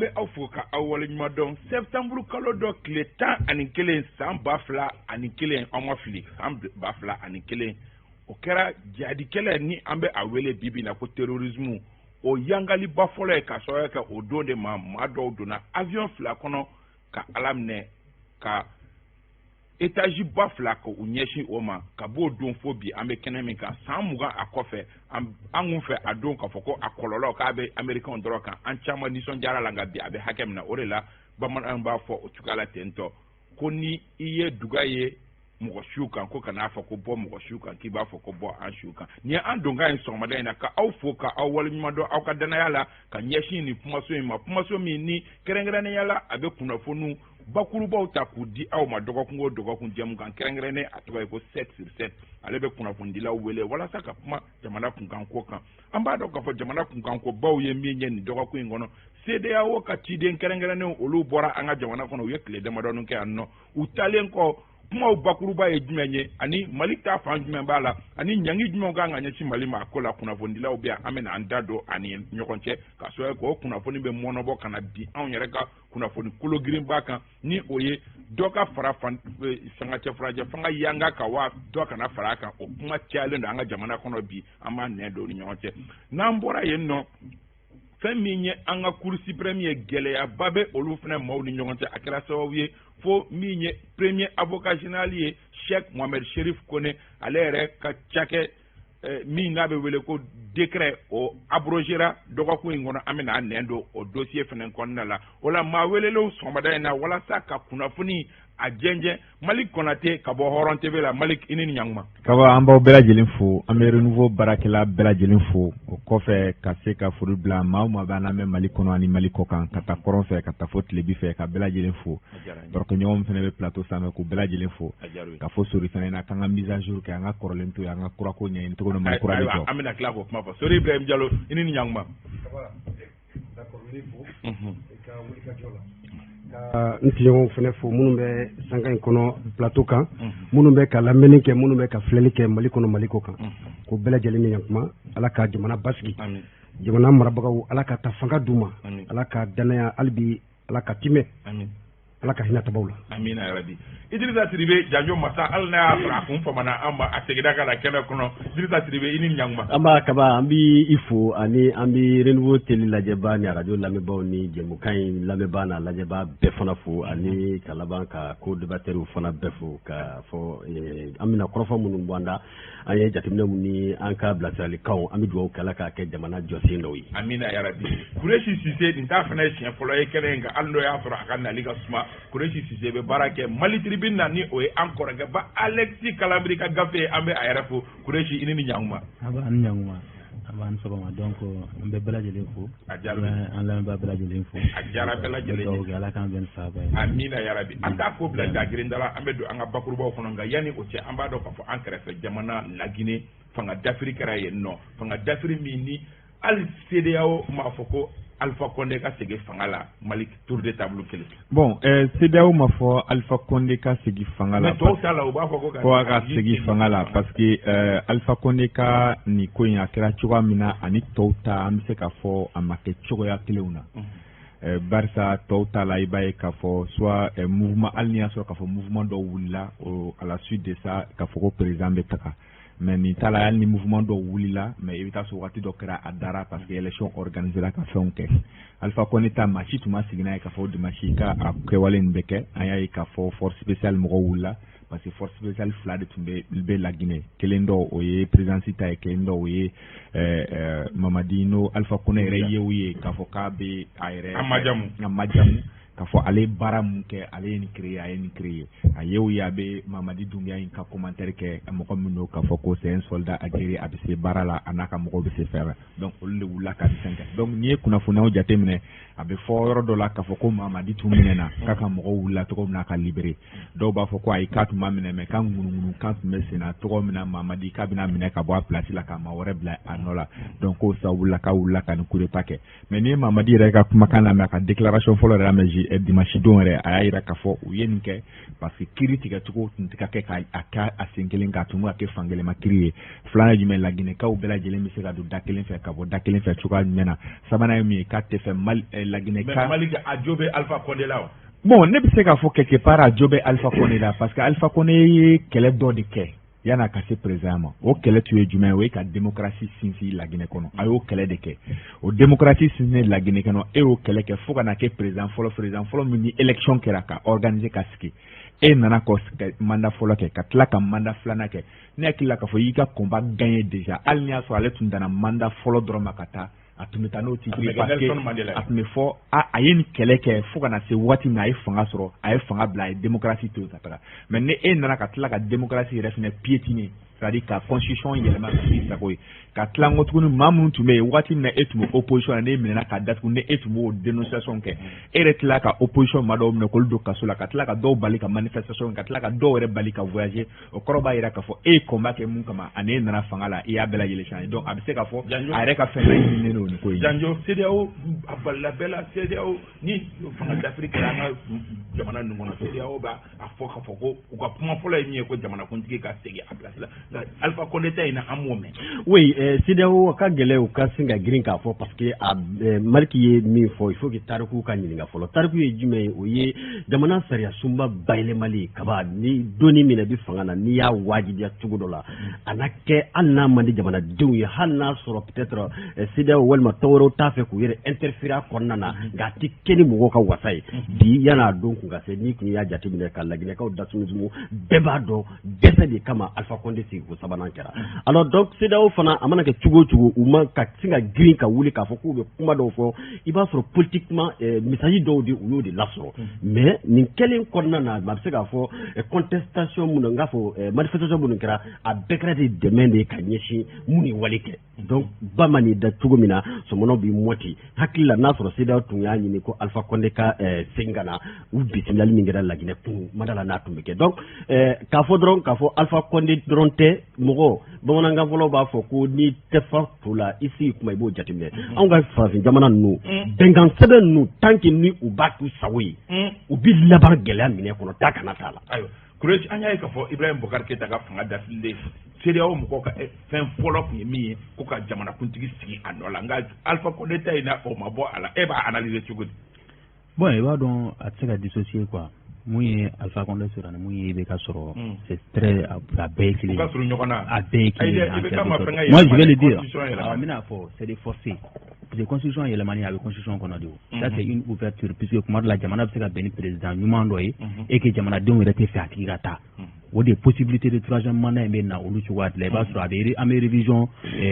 bɛ aw fo ka aw waleɲuman dɔn septembre kalo dɔ tile 11 san 2001 an ma fili san 2001 o kɛra jihadikɛlɛ ni an bɛ a wele bibi na ko terrorisme o yangaliba fɔlɔ ye ka sɔrɔ kɛ o don de maa dɔw donna avion 2 kɔnɔ ka ala minɛ ka étage ba 2 ko u ɲɛsin o ma ka b'o don fo bi an bɛ kɛnɛ min kan san 20 a kɔfɛ an kun fɛ a don ka fɔ ko a kɔlɔlɔ k'a bɛ américain dɔrɔn kan an caman nisɔndiyara la nka bi a bɛ hakɛ min na o de la bamananw b'a fɔ o cogoya la ten tɔ ko ni i ye duga ye mɔgɔ siw kan ko kan'a fɔ ko bɔ mɔgɔ siw kan k'i b'a fɔ ko bɔ an siw kan ni an donkan in sɔgɔmada in na ka aw fo ka aw waleɲuman dɔn aw ka danaya la ka ɲɛsin nin kumaso in ma kumaso min ni kɛrɛnkɛrɛnnenya la a bɛ kunnafoniw bakurubaw ta k'u di aw ma dɔgɔkun o dɔgɔkun jɛmukan kɛrɛnkɛrɛnnen a tɔgɔ ye ko 7/7 ale bɛ kunnafonidilaw wele walasa ka kuma jamana kunkanko kan an b'a dɔn k'a fɔ jamana kunkanko baw ye min ye nin dɔgɔkun in kɔnɔ CEDEAO ka ciden kɛrɛnkɛrɛnnenw olu bɔra an ka jamana kɔnɔ u ye tile damadɔnin kɛ yan nɔ u taalen kɔ kumaw bakuruba ye jumɛn ye ani Mali ta fan jumɛn b'a la ani ɲangi jumɛn kan ka ɲɛsin Mali ma ko la kunnafonidilaw bɛ yan an bɛna an da don ani ɲɔgɔn cɛ ka sɔrɔ k'o kunnafoni bɛ mɔnɔbɔ ka na di anw yɛrɛ ka kunnafoni kolo girinba kan ni o ye dɔ ka fara fangacɛ furajɛ fanga yanga ka wa dɔ kana fara kan o kuma cayalen don an ka jamana kɔnɔ bi an b'a nɛ don ni ɲɔgɔn cɛ n'an bɔra yen nɔ fɛn min ye an ka cour suprême ye gɛlɛyaba bɛ olu fana maaw ni ɲɔgɔn cɛ a kɛra sababu ye fo min ye premier avocat général ye Cheikh Mohamed Cherif Kone ale yɛrɛ ka cakɛ min n'a bɛ wele ko décret o abrogera dɔgɔkun in kɔnɔ an bɛna a nɛn don o dossier fana kɔnɔna la o la maa welelenw sɔgɔmada in na walasa ka kunnafoni a jɛnjɛn Malik Konate ka bɔ Hɔrɔn TV la Malik i ni ɲankuma kaba an b'aw bɛɛ lajɛlen fo an bɛ renouveau baarakɛla bɛɛ lajɛlen fo o kɔfɛ ka se ka foli bila maa o maa bɛ an lamɛn Mali kɔnɔ ani Mali kɔ kan ka taa kɔrɔn fɛ ka taa fo tilebi fɛ ka bɛɛ lajɛlen fo barokɛɲɔgɔn fana bɛ plateau sanfɛ k'u bɛɛ lajɛlen fo ka fɔ Sori fana na k'an ka mise à jour kɛ an ka kɔrɔlen to yen an ka kurako ɲɛɲini cogo min Mali kura bɛ jɔ an bɛna tila k'o kuma fɔ Sori Ibrahim Diallo i ni ɲankuma n tiɲɛw fana fo minnu bɛ sanga in kɔnɔ plateau kan minnu bɛ ka lamɛnni kɛ minnu bɛ ka filɛli kɛ Mali kɔnɔ Mali kɔ kan ko bɛɛ lajɛlen ni ɲankuma ala ka jamana basigi jamana marabagaw ala ka ta fanga d'u ma ala ka danaya hali bi ala ka timɛ ala ka hinɛ tabaw la amina yarabi Idrissa Sidibe janjo masa hali n'a y'a sɔrɔ a kun famana an ma a seginna ka na kɛnɛ kɔnɔ Idrissa Sidibe i ni ɲankuma an b'a kaba an b'i i fo ani an bɛ renouveau télé lajɛbaa ni radio lamɛnbaaw ni jɛmukan in lamɛnbaa n'a lajɛbaa bɛɛ fana fo ani ka laban ka co-débatteurs fana bɛɛ fo ka fɔ an bɛna kɔrɔfɔ minnu bɔ an da an ye jateminɛ min ni an ka bilasiralikanw an bɛ dugawu kɛ ala k'a kɛ jamana jɔsen dɔw ye amina yarabi Kureshi Sise nin t'a fana ye siɲɛ fɔlɔ ye kɛnɛ in kan hali n'o y'a sɔrɔ a ka nali ka suma Kureshi Sise bɛ baara kɛ Mali Tribune na ni o ye an kɔrɔkɛba Alexis Kalabiri ka gafe an bɛ a yɛrɛ fo Kureshi i ni ɲankuma a b'a ni ɲankuma a b'a ni sɔgɔma donc an bɛ bɛɛ lajɛlen fo a diyara an lamɛnbaa bɛɛ lajɛlen fo a diyara bɛɛ lajɛlen ye ala k'an bɛn sababa ye amina yarabi an t'a ko bila dagirinda la an bɛ don an ka bakurubaw kɔnɔ nka yanni o cɛ an b'a dɔn k'a fɔ an kɛrɛfɛ jamana Laginɛ fanga dafiri kɛra yen nɔ fanga dafiri min ni hali CEDEAO m'a fɔ ko Alpha Condé ka segin fanga la Mali tour de table kelen bon CEDEAO m'a fɔ Alpha Condé ka segin fanga la mais tɔw ta la u b'a fɔ ko a ka segin fanga la parce que Alpha Condé ka nin ko in a kɛra cogoya min na ani tɔw ta an bɛ se k'a fɔ a ma kɛ cogoya kelenw na barisa tɔw ta la i b'a ye k'a fɔ soit mouvement hali ni y'a sɔrɔ k'a fɔ mouvement dɔw wulila à la suite de ça k'a fɔ ko président bɛ taga mais nin ta la hali ni mouvement dɔw wulila mais i bɛ taa sɔrɔ waati dɔ kɛra a dara parce que élection organisée la ka fɛnw kɛ Alpha Condé ta maa si tun ma sigi n'a ye k'a fɔ dimanche ka a kɛwale nin bɛ kɛ an y'a ye k'a fɔ force spéciale mɔgɔw wulila parce que force spéciale 2 de tun bɛ Laginɛ kelen dɔ o ye présidence ta ye kelen dɔ o ye Mamadi no Alpha Condé yɛrɛ ye o ye k'a fɔ k'a bɛ a yɛrɛ a majamu k'a fɔ ale baara mun kɛ ale ye nin créer a ye nin créer a ye o ye a bɛ Mamadi Doumbia in ka commentaire kɛ mɔgɔ min don k'a fɔ ko c'est un soldat aguerri a bɛ se baara la a n'a ka mɔgɔw bɛ se fɛrɛ donc olu de wulila ka fɛn kɛ donc n'i ye kunnafoniyaw jateminɛ a bɛ fɔ yɔrɔ dɔ la k'a fɔ ko Mamadi tun minɛna k'a ka mɔgɔw wulila cogo min na ka libérer dɔw b'a fɔ ko ayi k'a tun ma minɛ mais k'a ŋunuŋunu kan tun bɛ sen na cogo min na Mamadi k'a bɛna minɛ ka bɔ a place la ka maa wɛrɛ bila a nɔ la donc k'o sababu la k'a wulila ka nin coup d'état kɛ mais n'i ye Mamadi yɛrɛ ka kumakan lamɛn a ka déclaration fɔlɔ yɛrɛ lamɛn dimanche don yɛrɛ a y'a yira k'a fɔ u ye nin kɛ parce que kiiri tigɛcogo tun tɛ ka kɛ a sen kelen k'a tun bɛ ka kɛ fankelen kiiri ye. Filanan ye jumɛn laginɛkaw bɛɛ lajɛlen bɛ se ka don da kelen fɛ ka bɔ da kelen fɛ cogoya jumɛn na. Sabanan ye min ye k'a tɛ fɛ laginɛka. Mais Mali a jo bɛ Alpha Condé la wa? Bon ne bɛ se k'a fɔ quelque part a jo bɛ Alpha Condé la parce que Alpha Condé ye kɛlɛ dɔ de kɛ yan'a ka se président ma. O kɛlɛ tun ye jumɛn o ye ka démocratie sinsin Laginɛ kɔnɔ. A y'o kɛlɛ de kɛ. O démocratie sinsin Laginɛ kɔnɔ e y'o kɛlɛ kɛ fo ka na kɛ président fɔlɔ min ni élection kɛra ka organiser ka sigi. E nana ka mandat fɔlɔ kɛ ka tila ka mandat filanan kɛ. Ne hakili la k'a fɔ i y'i ka combat gagné déjà hali ni y'a sɔrɔ ale tun danna mandat fɔlɔ dɔrɔn ma ka taa a tun bɛ taa n'o titre parce que a tun bɛ fɔ a ye nin kɛlɛ kɛ fo ka na se waati min a ye fanga sɔrɔ a ye fanga bila a ye démocratie to ka taga mais ni e nana ka tila ka démocratie yɛrɛ fɛnɛ piétiner c'est-à-dire ka constitution yɛlɛma ka k'i sago ye ka tila n ko tuguni maa minnu tun bɛ yen waati min na e tun bɛ opposition na ne minɛna ka datugu ne e tun b'o dénonciation kɛ e yɛrɛ tila ka opposition maa dɔw minɛ k'olu don kaso la ka tila ka dɔw bali ka manifestation ka tila ka dɔw yɛrɛ bali ka voyager o kɔrɔ b'a jira k'a fɔ e ye combat kɛ mun kama ani e nana fanga la i y'a bɛɛ lajɛlen changer donc a bɛ se k'a fɔ a yɛrɛ ka fɛn bɛɛ ɲininen don nin ko in. Janjo CEDEAO a balila bɛɛ la CEDEAO ni fanga d'Afrique kɛra an ka jamana ninnu kɔnɔ CEDEAO b'a fɔ k'a fɔ ko u ka kuma fɔlɔ ye min ye ko jamanakuntigi ka segin a place la Alpha Condé ta in na an m'o mɛn. Oui CEDEAO ka gɛlɛn u ka sin ka girin k'a fɔ parce que Mariki ye min fɔ il faut que tariku ka ɲininka fɔlɔ tariku ye jumɛn ye o ye jamana sariya sunba bayɛlɛmali kaba ni donni min bɛ fanga na n'i y'a wajibiya cogo dɔ la a na kɛ hali n'a man di jamanadenw ye hali n'a sɔrɔ peut-être CEDEAO walima tɔn wɛrɛw t'a fɛ k'u yɛrɛ interférer a kɔnɔna na nka a tɛ kɛ ni mɔgɔw ka wasa ye bi yan'a don kun ka se ni kun y'a jateminɛ ka Laginɛkaw dasumu bɛɛ b'a dɔn dɛsɛ de kama Alpha Condé sigi ko sabanan kɛra alors donc CEDEAO fana a mana kɛ cogo o cogo u ma ka sin ka girin ka wuli k'a fɔ k'u bɛ kuma dɔw fɔ i b'a sɔrɔ politiquement message dɔw de u y'o de lasɔrɔ mais nin kɛlen kɔnɔna na a bɛ se k'a fɔ contestation minnu n k'a fɔ manifestation minnu kɛra a bɛɛ kɛra de dɛmɛ de ka ɲɛsin mun ye wale kɛ donc ba ma nin da cogo min na sɔmɔnɔw b'i mɔti hakili la n'a sɔrɔ CEDEAO tun y'a ɲini ko Alpha Condé ka segin ka na u bisimilali min kɛra Laginɛ kun madala n'a tun bɛ kɛ donc k'a fɔ dɔrɔn k'a fɔ Alpha Condé dɔrɔn tɛ mɔgɔ bamanankan fɔlɔ b'a fɔ ko n'i tɛ fa to la i sigi kuma i b'o jateminɛ anw ka farafin jamana ninnu bɛnkan sɛbɛn ninnu tant que ni u b'a k'u sago ye u bɛ laban gɛlɛya minɛ kɔnɔ da kana t'a la. Ayiwa Kureji an y'a ye k'a fɔ Ibrahim Boubacar Keita ka fanga dafililen CEDEAO mɔgɔw ka fɛn fɔlɔ tun ye min ye ko ka jamanakuntigi sigi a nɔ la nka Alpha Condé ta in na o ma bɔ a la e b'a analyser cogo di. Bon i b'a dɔn a tɛ se ka dissocier quoi mun ye Alpha Condé sɔrɔ ani mun ye IBK sɔrɔ c'est très a bɛɛ ye kelen ye. U ka surun ɲɔgɔn na. A bɛɛ ye kelen ye en quelque sorte. Moi je vais le dire n bɛna fɔ c'est des forcés parce que constitution yɛlɛmani a bɛ constitution kɔnɔ de o ça c'est une ouverture puisque kuma dɔ la jamana bɛ se ka bɛn ni président ɲuman dɔ ye et que jamanadenw yɛrɛ tɛ fɛ a tigi ka taa o de possibilité de troisième mandat in bɛ na olu cogoya de la i b'a sɔrɔ a bɛ an bɛ révision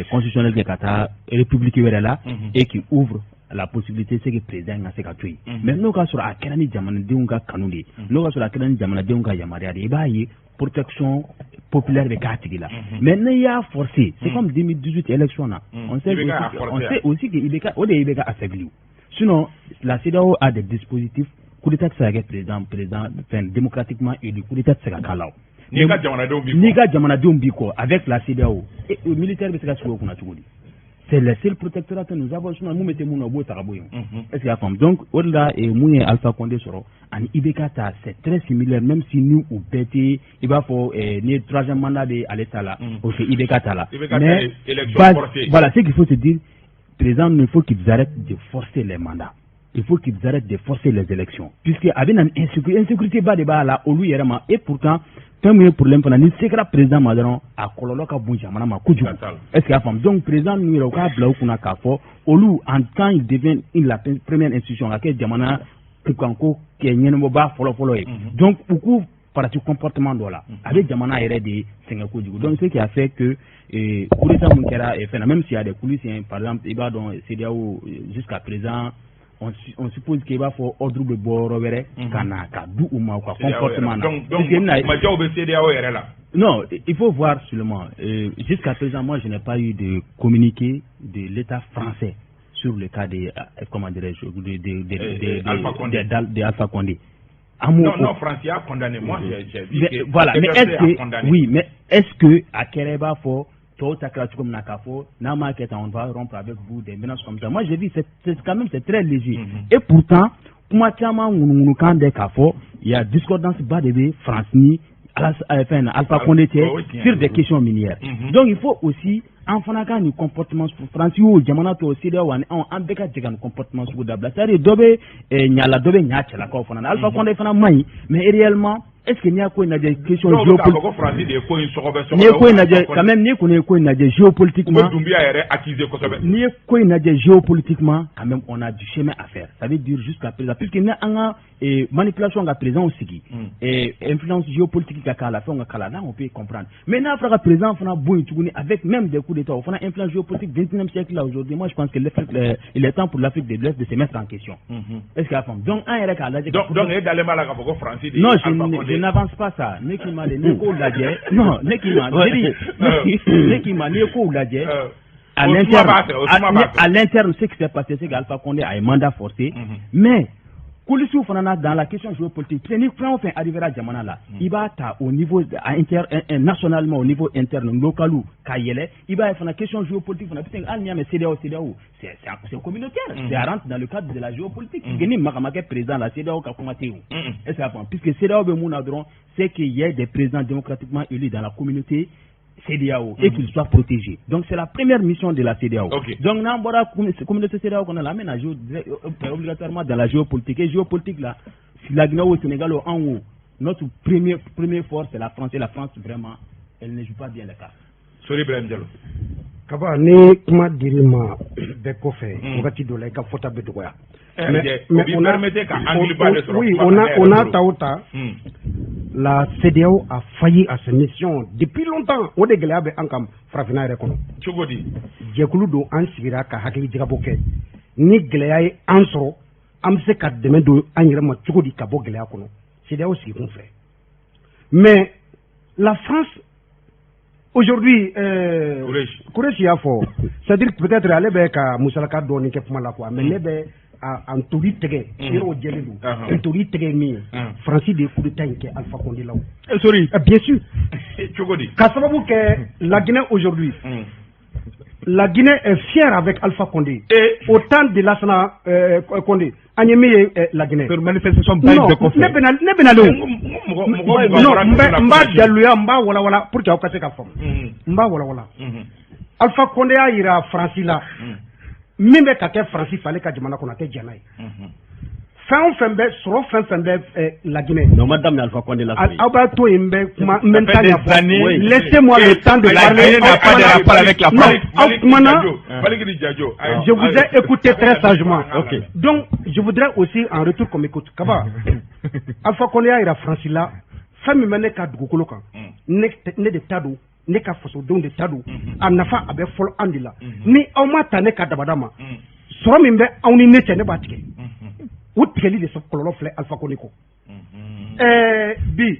constitutionnelle kɛ ka taa république wɛrɛ la et qui ouvre la possibilité c'est que président ka se ka to yen mais n'o ka sɔrɔ a kɛra ni jamanadenw ka kanu de ye n'o ka sɔrɔ a kɛra ni jamanadenw ka yamaruya de ye i b'a ye protection populaire bɛ k'a tigi la mais n'i y'a forcer c'est comme 2018 élection na on sait aussi que IBK o de ye IBK affaibli sinon la CEDEAO a des dispositifs coup d'état tɛ se ka kɛ président démocratiquement élu coup d'état tɛ se ka k'a la o n'i ka jamanadenw b'i kɔ avec la CEDEAO militaire bɛ se ka sigi o kunna cogo di. C'est le seul protectorat que nous avons. Sinon, nous mettons mon abo taraboyon. Est-ce qu'il y a comme donc au-delà et mouillé Alpha Condé soro. En IBK c'est très similaire même si nous ou pété il va faut ni troisième mandat de à l'état là. On fait IBK là. Mais voilà ce qu'il faut se dire. Président il faut qu'ils arrêtent de forcer les mandats. Il faut qu'ils arrêtent de forcer les élections. Puisque avec une insécurité bas débat là au lui et pourtant tant mieux pour l'important ni secret président madron a kololo ka bon jamana ma kuju est-ce qu'il y a femme donc président nous il ka bla kuna ka fo olu en temps il devient la première institution laquelle jamana kanko ke nyenmo ba folo ye donc beaucoup parti comportement do la avec jamana yere de senga kuju donc ce qui a fait que pour ça mon kera même s'il y a des coulisses par exemple il va dans CEDEAO jusqu'à présent on suppose qu'il va faire ordre de bord kana ka du ou ma comportement donc majaw be CEDEAO yere là. Non, il faut voir seulement jusqu'à présent moi je n'ai pas eu de communiqué de l'État français sur le cas de comment dirais-je de Alpha Condé. Non, France a condamné moi j'ai vu que voilà mais est-ce que oui mais est-ce que à Kereba faut on va rompre avec vous des menaces comme ça. Moi, j'ai dit, c'est quand même, c'est très léger. Et pourtant, kuma caman ŋunuŋunukan de k'a fɔ il y a discordance ba de bɛ France ni Alpha Condé cɛ sur des questions minières. Donc il faut aussi an fana ka nin comportement France y'o jamana tɔw CEDEAO ani anw an bɛɛ ka jɛ ka nin comportement sugu dabila c'est-à-dire dɔ bɛ ɲa la dɔ bɛ ɲa cɛlakaw fana na Alpha Condé fana man ɲi mais réellement est-ce que n'i y'a ko in lajɛ question géopolitique n'i ye ko in lajɛ quand même n'i kɔni ye ko in lajɛ géopolitiquement n'i ye ko in lajɛ géopolitiquement quand même on a du chemin à faire ça veut dire jusqu'à présent puisque ni an ka manipulation ka président sigi influence géopolitique ka k'a la fɛnw ka k'a la là on peut comprendre mais n'a fɔra ka président fana bɔ yen tuguni avec même des coups d'état o fana influence géopolitique 21e siècle là aujourd'hui moi je pense que il est temps pour l'Afrique de l'Ouest de se mettre en question est-ce qu'il y a femme donc an yɛrɛ k'a lajɛ donc e dalen b'a la k'a fɔ ko France de non je n'avance pas ça ne k'i ma de ne k'o lajɛ non ne k'i ma ne k'i ma n'i ye kow lajɛ à l'interne ce qui s'est passé c'est qu'Alpha Condé a un mandat forcé mais Kolisiw fana dans la question géopolitique ni fɛn o fɛn arrivera jamana la i b'a ta au niveau nationalement au niveau interne local k'a yɛlɛ i b'a ye fana question géopolitique fana puisque hali n'i y'a mɛn CEDEAO c'est communautaire ça rentre dans le cadre de la géopolitique ni Maga ma kɛ président la CEDEAO ka kuma tɛ yen est-ce que puisque CEDEAO bɛ mun na dɔrɔn c'est qu'il y ait des présidents démocratiquement élus dans la communauté CEDEAO et qu'ils soient protégés. Donc c'est la première mission de la CEDEAO. Okay. Donc n'an bɔra communauté CEDEAO kɔnɔ la an bɛna obligatoirement dans la géopolitique. Et géopolitique là, si la Guinée ou le Sénégal ou en haut, notre première force c'est la France et la France vraiment elle ne joue pas bien les cartes. Sori Ibrahim Diallo. Kaba ni kuma dir'i ma bɛɛ kɔfɛ wagati dɔ la i ka fɔta bɛ dɔgɔya. Oui, on a ta la CEDEAO a failli à ses missions depuis longtemps. O de gɛlɛya bɛ an kan farafinna yɛrɛ kɔnɔ. Cogo di? Jɛkulu don an sigira ka hakili jagabɔ kɛ. Ni gɛlɛya ye an sɔrɔ, an bɛ se ka dɛmɛ don an yɛrɛ ma cogo di ka bɔ gɛlɛya kɔnɔ. CEDEAO sigi kun filɛ. Mais la France aujourd'hui Kourechi y'a fɔ, c'est-à-dire peut-être ale bɛ ka musalaka dɔɔni kɛ kuma la quoi, mais ne bɛ en tori tɛgɛ yɔrɔ jɛlen don en tori tɛgɛ min ye Faransi de ye coup d'état in kɛ Alpha Condé la o bien sûr cogo di ka sababu kɛ la Guinée aujourd'hui la Guinée est fière avec Alpha Condé au temps de Lassana Condé an ye min ye la Guinée manifestation ba de kɔfɛ ne bɛna le non n b'a daluya n b'a walawala pour que aw ka se ka faamu n b'a walawala Alpha Condé y'a yira Faransi la min bɛ ka kɛ Faransi fɛ ale ka jamana kɔnɔ a tɛ diya n'a ye fɛn o fɛn bɛ sɔrɔ fɛn fɛn bɛ la Guinée non ma daminɛ Alpha Condé la aw b'a to yen n bɛ kuma n bɛ n ta ɲɛfɔ laissez-moi le temps de parler aw kumana je vous ai écouté très sagement donc je voudrais aussi en retour qu'on m'écoute Kaba Alpha Condé y'a yira Faransi la fɛn min bɛ ne ka dugukolo kan ne de ta don ne ka fasodenw de ta don a nafa a bɛ fɔlɔ an de la ni aw ma ta ne ka dabada ma sɔrɔ min bɛ aw ni ne cɛ ne b'a tigɛ o tigɛli de kɔlɔlɔ filɛ Alpha Condé kɔ bi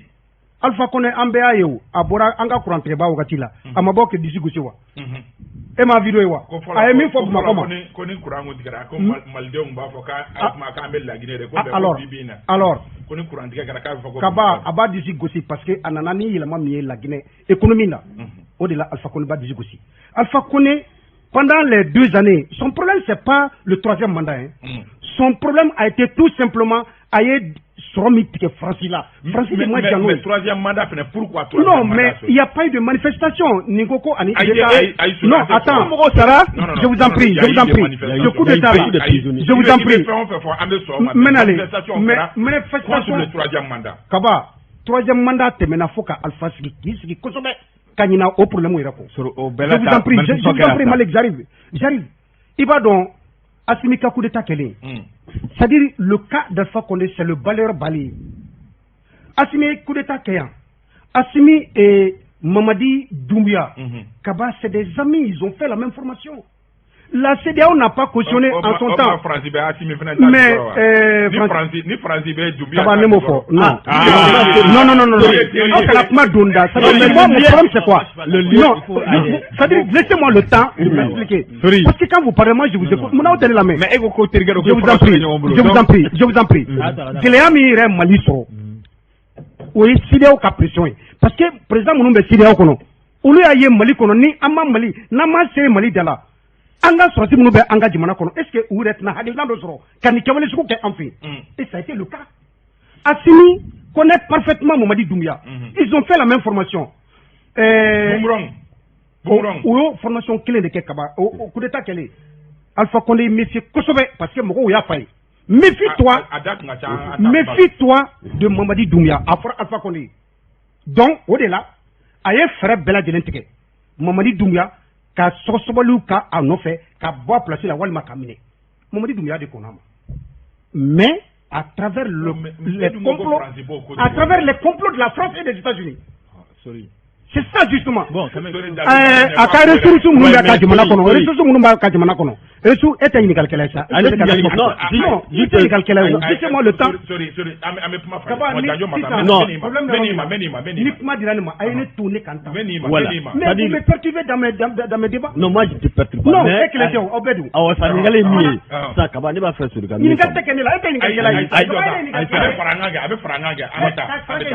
Alpha Condé an bɛɛ y'a ye o a bɔra an ka kurantigɛba wagati la a ma bɔ kɛ disi gosi wa e m'a vidéo ye wa a ye min fɔ Bamakɔ ma ko ni kuran ko tigɛra ko malidenw b'a fɔ k'an bɛ La Guinée de ko alors ko ni kuran tigɛ kɛra k'a bɛ fɔ ko Kaba a b'a disi gosi parce que a nana ni yɛlɛma min ye La Guinée économie la o de la Alpha Condé b'a disi gosi Alpha Condé pendant les 2 années son problème c'est pas le 3e mandat son problème a été tout simplement a ye sɔrɔ min tigɛ Faransi la Faransi de ma jan n'o ye 3e mandat fɛnɛ pourquoi 3e mandat non mais il y a pas eu de manifestation nin ko ko ani non attends Sara je vous en prie le coup d'état là je vous en prie manifestation le 3e mandat Kaba 3e mandat tɛmɛna fo ka Alpha sigi k'i sigi kosɛbɛ ka ɲina o problème yɛrɛ kɔ je vous en prie Malik j'arrive i b'a dɔn Assimi ka coup d'état kɛlen c'est-à-dire le cas d'Alpha Condé c'est le balayeur balayé Assimi coup d'état kɛ yan Assimi et Mamadi Doumbouya Kaba c'est des amis ils ont fait la même formation la CEDEAO n'a pas cautionné en son temps mais ni Fransi bɛ Doumbouya Kaba ne m'o fɔ non la kuma donda c'est-à-dire moi mon problème c'est quoi c'est-à-dire laissez-moi le temps de m'expliquer parce que quand vous parlez moi je vous écoute mun n'aw tɛ ne lamɛn je vous en prie gɛlɛya min yɛrɛ Mali sɔrɔ o ye CEDEAO ka pression ye parce que président minnu bɛ CEDEAO kɔnɔ olu y'a ye Mali kɔnɔ ni an ma Mali n'an ma se Mali da la an ka sɔrɔsi minnu bɛ an ka jamana kɔnɔ est ce que u yɛrɛ tɛna hakilina dɔ sɔrɔ ka nin kɛwale sugu kɛ an fɛ et ça a été le cas. Assimi connaît parfaitement Mamadi Doumbouya. Ils ont fait la même formation. O formation clé de kɛ kaba o coup d'état kɛlɛ Alpha Condé monsieur kosɛbɛ parce que mɔgɔw y'a fa ye. Méfie-toi de Mamadi Doumbouya a fɔra Alpha Condé. Donc o de la a ye fɛɛrɛ bɛɛ lajɛlen tigɛ Mamadi Doumbouya ka sɔgɔsɔgɔliw ka a nɔfɛ ka bɔ a place la walima ka minɛ Mamadi Doumbouya de kɔnɔ ma mais à travers les complots de la France et des États-Unis. C'est ça justement. Bon, a ka ressources minnu b'a ka jamana kɔnɔ ressources minnu b'a ka jamana kɔnɔ ressources e tɛ ɲininkali sa. Non, i tɛ ɲininkali kɛla ye. Laissez-moi le temps. Ni kuma dira ne ma a ye ne to ne kan tan. Mais vous me perturbez dans mes débats. Non, moi je te perturbe pas. Non, e kɛlɛ tɛ o aw bɛɛ dun. Awɔ sa ɲininkali ye min ye sa kaba ne b'a fɛ Sori ka min. Ɲininkali tɛ kɛ ne la e tɛ ɲininkali kɛla ye. A bɛ fara an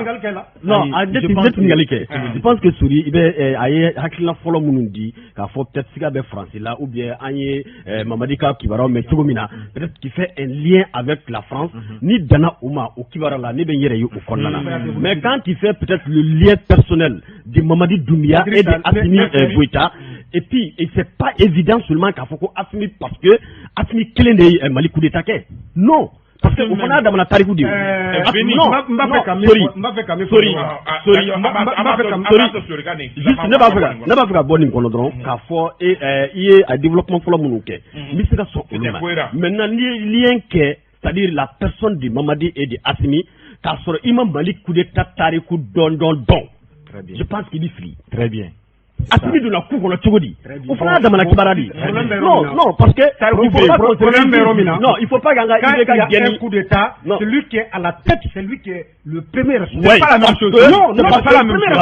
kan kɛ. Non, ne tɛ ɲininkali kɛ. Je pense que Sori i bɛ a ye hakilina fɔlɔ minnu di k'a fɔ peut-être siga bɛ France la ou bien an ye Mamadi ka kibaruyaw mɛn cogo min na peut-être qu'il fait un lien avec la France ni danna o ma o kibaruya la ne bɛ n yɛrɛ ye o kɔnɔna na mais quand il fait peut-être le lien personnel de Mamadi Doumbouya et de Assimi Goïta et puis c'est pas évident seulement k'a fɔ ko Assimi parce que Assimi kelen de ye Mali coup d'état kɛ non. Parce que o fana damana tariku de ye. Non, n b'a fɛ ka min fɔ juste ne b'a fɛ ka bɔ nin kɔnɔ dɔrɔn k'a fɔ i ye a développement fɔlɔ minnu kɛ n bɛ se ka sɔn olu ma maintenant n'i ye lien kɛ c'est-à-dire la personne de Mamadi et de Assimi k'a sɔrɔ i ma Mali coup d'état tariku dɔn je pense qu'il y fili. Très bien. Assimi donna ku kɔnɔ cogo di o fana damana kibaruya di non parce que il faut pas qu'an ka idée ka gɛni coup d'état celui qui est à la tête c'est lui qui est le premier responsable. C'est pas la même chose. Non, c'est pas la même chose.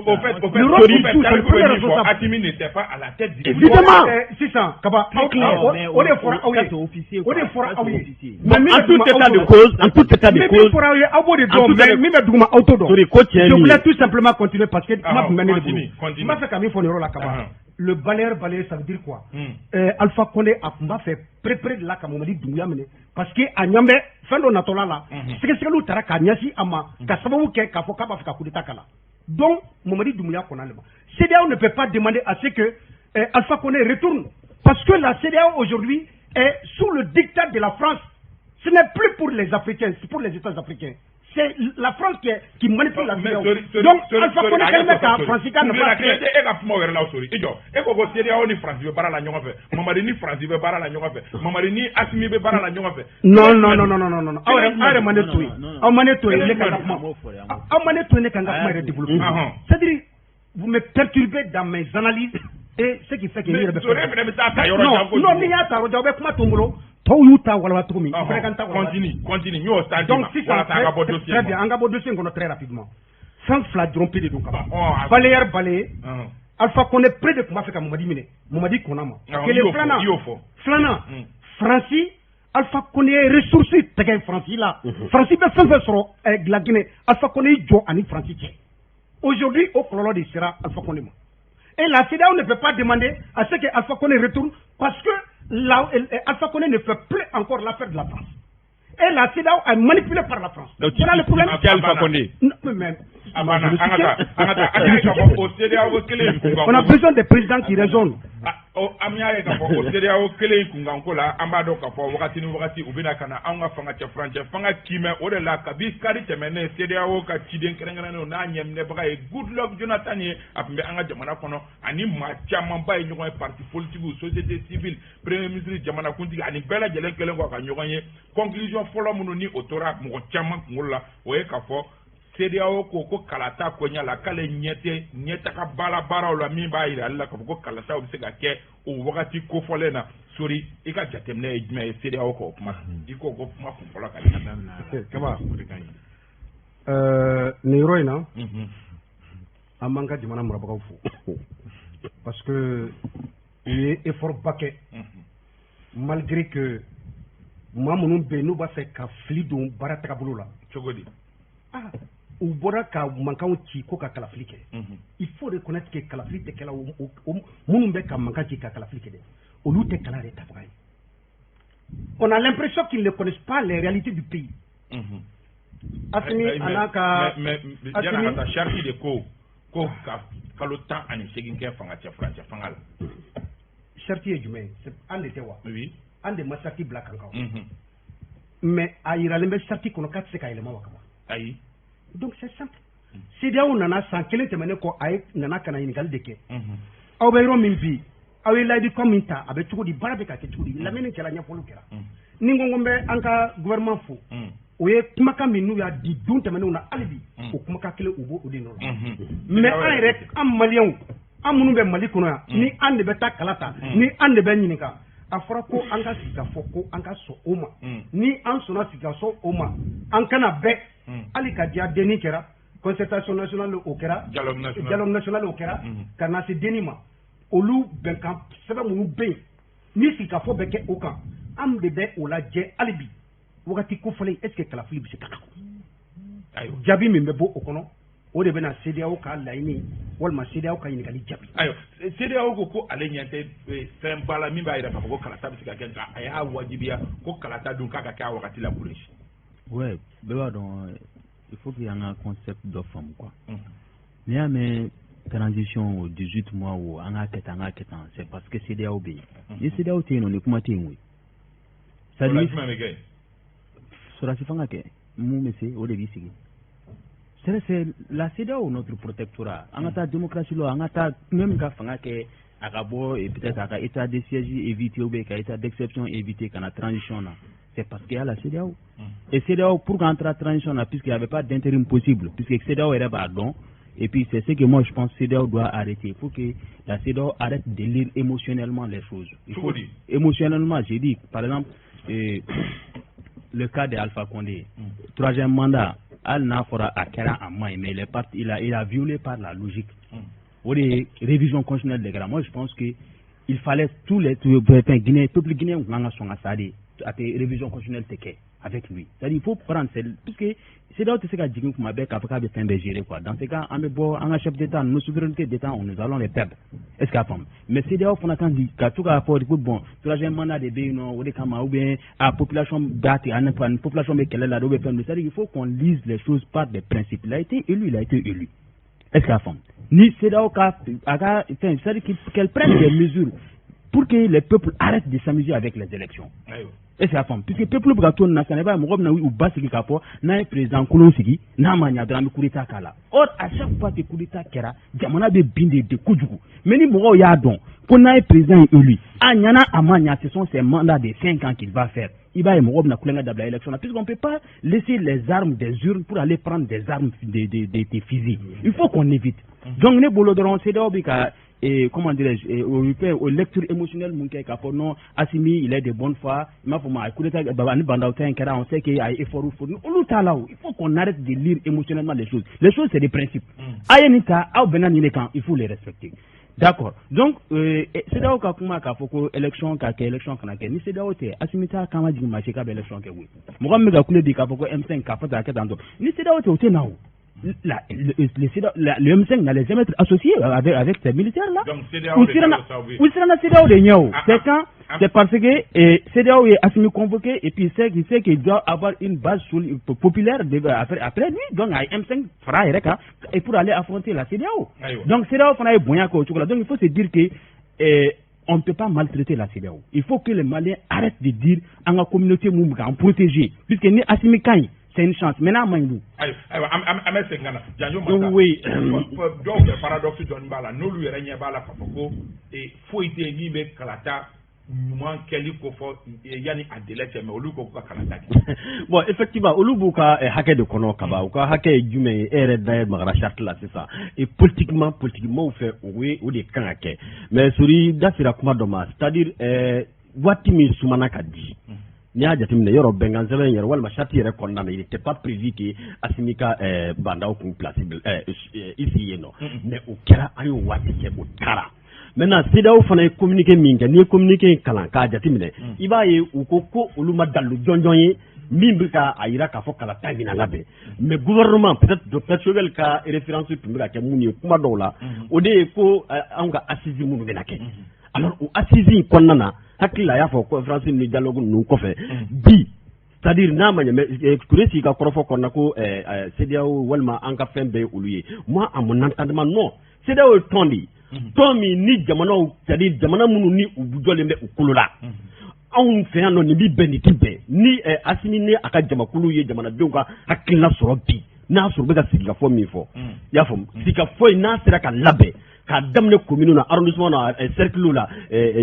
Au fait, le premier responsable. Assimi n'était pas à la tête du évidemment. C'est ça. Kaba. On est fort à officier. On est fort à officier. Mais en tout état de cause, je voulais tout simplement continuer parce que le balayeur, ça veut dire quoi? Alpha Condé a fait près de la Mamadi Doumbouya parce que à Niamey, fin de Natola là, c'est que nous tara Kanyasi ama, Kassabaou Ke Kafo Kaba Fika coup d'état kala. Donc Mamadi Doumbouya qu'on a le. CEDEAO ne peut pas demander à ce que Alpha Condé retourne parce que la CEDEAO aujourd'hui est sous le diktat de la France. Ce n'est plus pour les Africains, c'est pour les États africains. C'est la France qui manipule la CEDEAO. Donc, Alpha Condé quelqu'un qui a Francis ne pas créer. Et la France ni France veut pas la nyonga fait. Mamadi ni France veut pas la nyonga fait. Mamadi ni Assimi veut pas la nyonga fait. Non. Aure manetui. Au manetui ne kanga kuma. Au manetui ne kanga kuma développer. C'est-à-dire vous me perturbez dans mes analyses et ce qui fait que non, ni ya ta roja be kuma tongolo. Continue. Donc, si ça très bien, on va dossier très rapidement. Sans flagromper de Doukaba. Balayeur balayé. Alpha Condé près de comment faire Mamadi Mine. Mamadi Konama. Quel est Flana? Francis. Alpha Condé ressources tagay Francis là. Francis be fait sur la Guinée. Alpha Condé jo ani Francis. Aujourd'hui, au colon de Sera Alpha Condé. Et la CEDEAO ne peut pas demander à ce que Alpha Condé retourne parce que Alpha Condé ne fait plus encore l'affaire de la France. Et la CEDEAO est manipulée par la France. Donc, voilà le problème. Alpha Condé. On a besoin des présidents qui raisonnent. Amiare ka fɔ o CEDEAO kelen kunkan ko la an b'a dɔn ka fɔ wagati ni wagati u bɛna ka na an ka fanga cɛ furancɛ fanga kimɛ o de la kabi kari tɛmɛnen CEDEAO ka ciden kɛrɛnkɛrɛnnenw n'a ɲɛminɛbaga ye Goodluck Jonathan ye a tun bɛ an ka jamana kɔnɔ ani maa camanba ye ɲɔgɔn ye parti politique société civile premier ministre jamanakuntigi ani bɛɛ lajɛlen kɛlen kɔ ka ɲɔgɔn ye conclusion fɔlɔ minnu ni o tora mɔgɔ caman kunkolo la o ye ka fɔ CEDEAO ko kalata konya la k'ale ɲɛtaga baaraw la min b'a yira ale la k'a fɔ ko kalataw bɛ se ka kɛ o wagati kofɔlen na Sori i ka jateminɛ ye jumɛn ye CEDEAO k'o kuma i ko kuma kunfɔlɔ ka kaba nin yɔrɔ in na an b'an ka jamana marabagaw fo parce que u ye effort ba kɛ malgré que maa minnu bɛ yen n'u b'a fɛ ka fili don baara tagabolo la cogo di u bɔra ka mankanw ci ko ka kalafili kɛ il faut reconnaître que kalafili tɛ kɛla minnu bɛ ka mankan ci ka kalafili kɛ dɛ On a l'impression qu'ils ne connaissent pas les réalités du pays. Asimi anaka Asimi charti de ko kalo temps ani segin ke fanga cha France fanga la. Charti est jumɛn? C'est an de tɛ wa? Oui. An de ma charti bila kan kan. Mais a yiralen bɛ charti kɔnɔ k'a tɛ se ka yɛlɛma wa kama. Ayi. Donc c'est simple. CEDEAO nana san kelen tɛmɛnen kɔ a ye nana ka na ɲininkali de kɛ. Aw bɛ yɔrɔ min bi aw ye layidu min ta a bɛ cogo di baara bɛ ka kɛ cogo di lamɛnni kɛra ɲɛfɔliw kɛra. Ni n ko n bɛ an ka gouvernement fo. O ye kumakan min n'u y'a di don tɛmɛnenw na hali bi o kumakan kelen u b'o de nɔ la. Mais an yɛrɛ an maliyɛnw an minnu bɛ Mali kɔnɔ yan ni an de bɛ taa kala ta ni an de bɛ ɲininka a fɔra ko an ka sigi ka fɔ ko an ka sɔn o ma ni an sɔnna sigi ka sɔn o ma an kana bɛɛ hali ka diya denni kɛra concertation nationale o kɛra dialogue national o kɛra ka na se denni ma olu bɛnkan sɛbɛn minnu bɛ yen ni sigi ka fɔ bɛ kɛ o kan an de bɛ o lajɛ hali bi wagati kofɔlen est ce que kalafili bɛ se ka kɛ jaabi min bɛ bɔ o kɔnɔ o de bɛna CEDEAO ka laɲini walima CEDEAO ka ɲininkali jaabi. Ayiwa CEDEAO ko ale ɲɛ tɛ fɛn ba la min b'a yira k'a fɔ ko kalata bɛ se ka kɛ nka a y'a wajibiya ko kalata dun k'a ka kɛ a wagati la Burundi. Ouais, bɛɛ b'a dɔn il faut qu'il y ait un concept dɔ faamu quoi. N'i y'a mɛn transition au 18 mois o an k'a kɛ tan an k'a kɛ tan c'est parce que CEDEAO bɛ yen. Ni CEDEAO tɛ yen nɔ ni kuma tɛ yen koyi. O la jumɛn bɛ kɛ? Sɔrɔdasi fanga kɛ mun bɛ se o de b'i sigi. C'est la CEDEAO notre protectorat. En ta démocratie là, en ta même ka fanga ke akabo et peut-être aka état de siège éviter ou ka état d'exception éviter kana transition là. C'est parce qu'il y a la CEDEAO. Et CEDEAO pour qu'entre transition là puisqu'il n'y avait pas d'intérim possible, puisque CEDEAO era pardon et puis c'est ce que moi je pense CEDEAO doit arrêter. Il faut que la CEDEAO arrête de lire émotionnellement les choses. Il faut émotionnellement, j'ai dit par exemple le cas de Alpha Condé, troisième mandat Al Nafora a Kera à Maï, mais il a violé par la logique. Ou les révisions constitutionnelles de Gra. Moi, je pense qu'il fallait tous les Guinéens, peuple guinéen, sont à des révisions constitutionnelles avec lui. C'est-à-dire il faut prendre, puisque c'est là où tu sais qu'à Djigou Koumabek a pas de gérer quoi. Dans ces cas, en chef d'État, nos souverainetés d'État, nous allons les perdre. Est-ce qu'il y a pas? Mais c'est là où on attend qu'à tout cas, pour bon, troisième mandat de Bénin, ou des Kama, ou bien à population battue, à une population mais qu'elle est là, c'est-à-dire il faut qu'on lise les choses par des principes. Il a été élu. Est-ce qu'il y a pas? Ni c'est là où c'est-à-dire qu'elle prenne des mesures pour que les peuples arrêtent de s'amuser avec les élections. Et c'est la forme. Puisque le peuple Braton national va me ou basiki kapo, n'a président Kolonsigi, n'a mania dans le coup d'état kala. Or, à chaque fois que le coup d'état kera, Jamana de binde de Koudjou. Mais ni Moro Yadon, qu'on a un président élu, Anyana Amania, ce sont ces mandats de 5 ans qu'il va faire. Il va y avoir une élection. Puisqu'on ne peut pas laisser les armes des urnes pour aller prendre des armes des fusils. Il faut qu'on évite. Donc, les bolodrons, c'est d'obika. Et comment dirais-je, aux lectures émotionnelles, non, Assimi, il est de bonne foi, on sait qu'il y a effort. Il faut qu'on arrête de lire émotionnellement les choses. Les choses, c'est des principes. Il faut les respecter. D'accord. Donc, c'est là où élection, ni c'est là où Assimita, quand dit élection, ni c'est là où le M5 n'allait jamais être associé avec ces militaires-là. Où sera la CEDEAO de Niao? C'est parce que CEDEAO est assumé convoqué et puis il sait qu'il doit avoir une base populaire après lui. Donc, M5 fera et pour aller affronter la CEDEAO. Donc, CEDEAO fera bon. Donc, il faut se dire que on ne peut pas maltraiter la CEDEAO. Il faut que les Maliens arrêtent de dire à la communauté en protéger. Puisque ni Assimi Kaï, c'est une chance. Maintenant, Maïdou. Oui. Donc, le paradoxe de Nbala, nous lui régnons pas la Papoko et faut y tenir Kalata. Bon, effectivement, Olubuka est hacké de Kono Kaba, ou hacké Jume, et Magrachat là, c'est ça. Et politiquement, on fait oui ou des kanake. Mais Suri, d'Afira Kumadoma, c'est-à-dire, Watimi Soumanaka dit. Nia jatimine yoro benganzele yer wal machati yere condamné, il n'était pas prévu que Assimika banda ou possible ici yeno mais au kera ayo wati ke au kara. Maintenant CEDEAO fana communiquer minga ni communiquer kalan ka jatimine iba ye ukoko uluma dalu jonjonye mimbika ayira ka fo kala tamina labe mais gouvernement peut-être docteur Chauvel ka référence publique ka muni kuma dola ode ko anga assisi munu benake alors o assise kɔnɔna na hakili la y'a fɔ conférence ni dialogue ninnu kɔfɛ bi c'est-à-dire n'a ma ɲɛ Touré sigi ka kɔrɔfɔ kɔnɔna ko CEDEAO walima an ka fɛn bɛɛ ye olu ye moi à mon entendement non CEDEAO ye tɔn de ye tɔn min ni jamanaw c'est-à-dire jamana minnu ni u jɔlen bɛ u kolo la anw fɛ yan nɔ nin bi bɛn nin ti bɛn ni Assimi ni a ka jamakulu ye jamanadenw ka hakilina sɔrɔ bi n'a sɔrɔ u bɛ ka sigikafɔ min fɔ i y'a faamu sigikafɔ in n'a sera ka labɛn k'a daminɛ commune na arrondissement na cercle la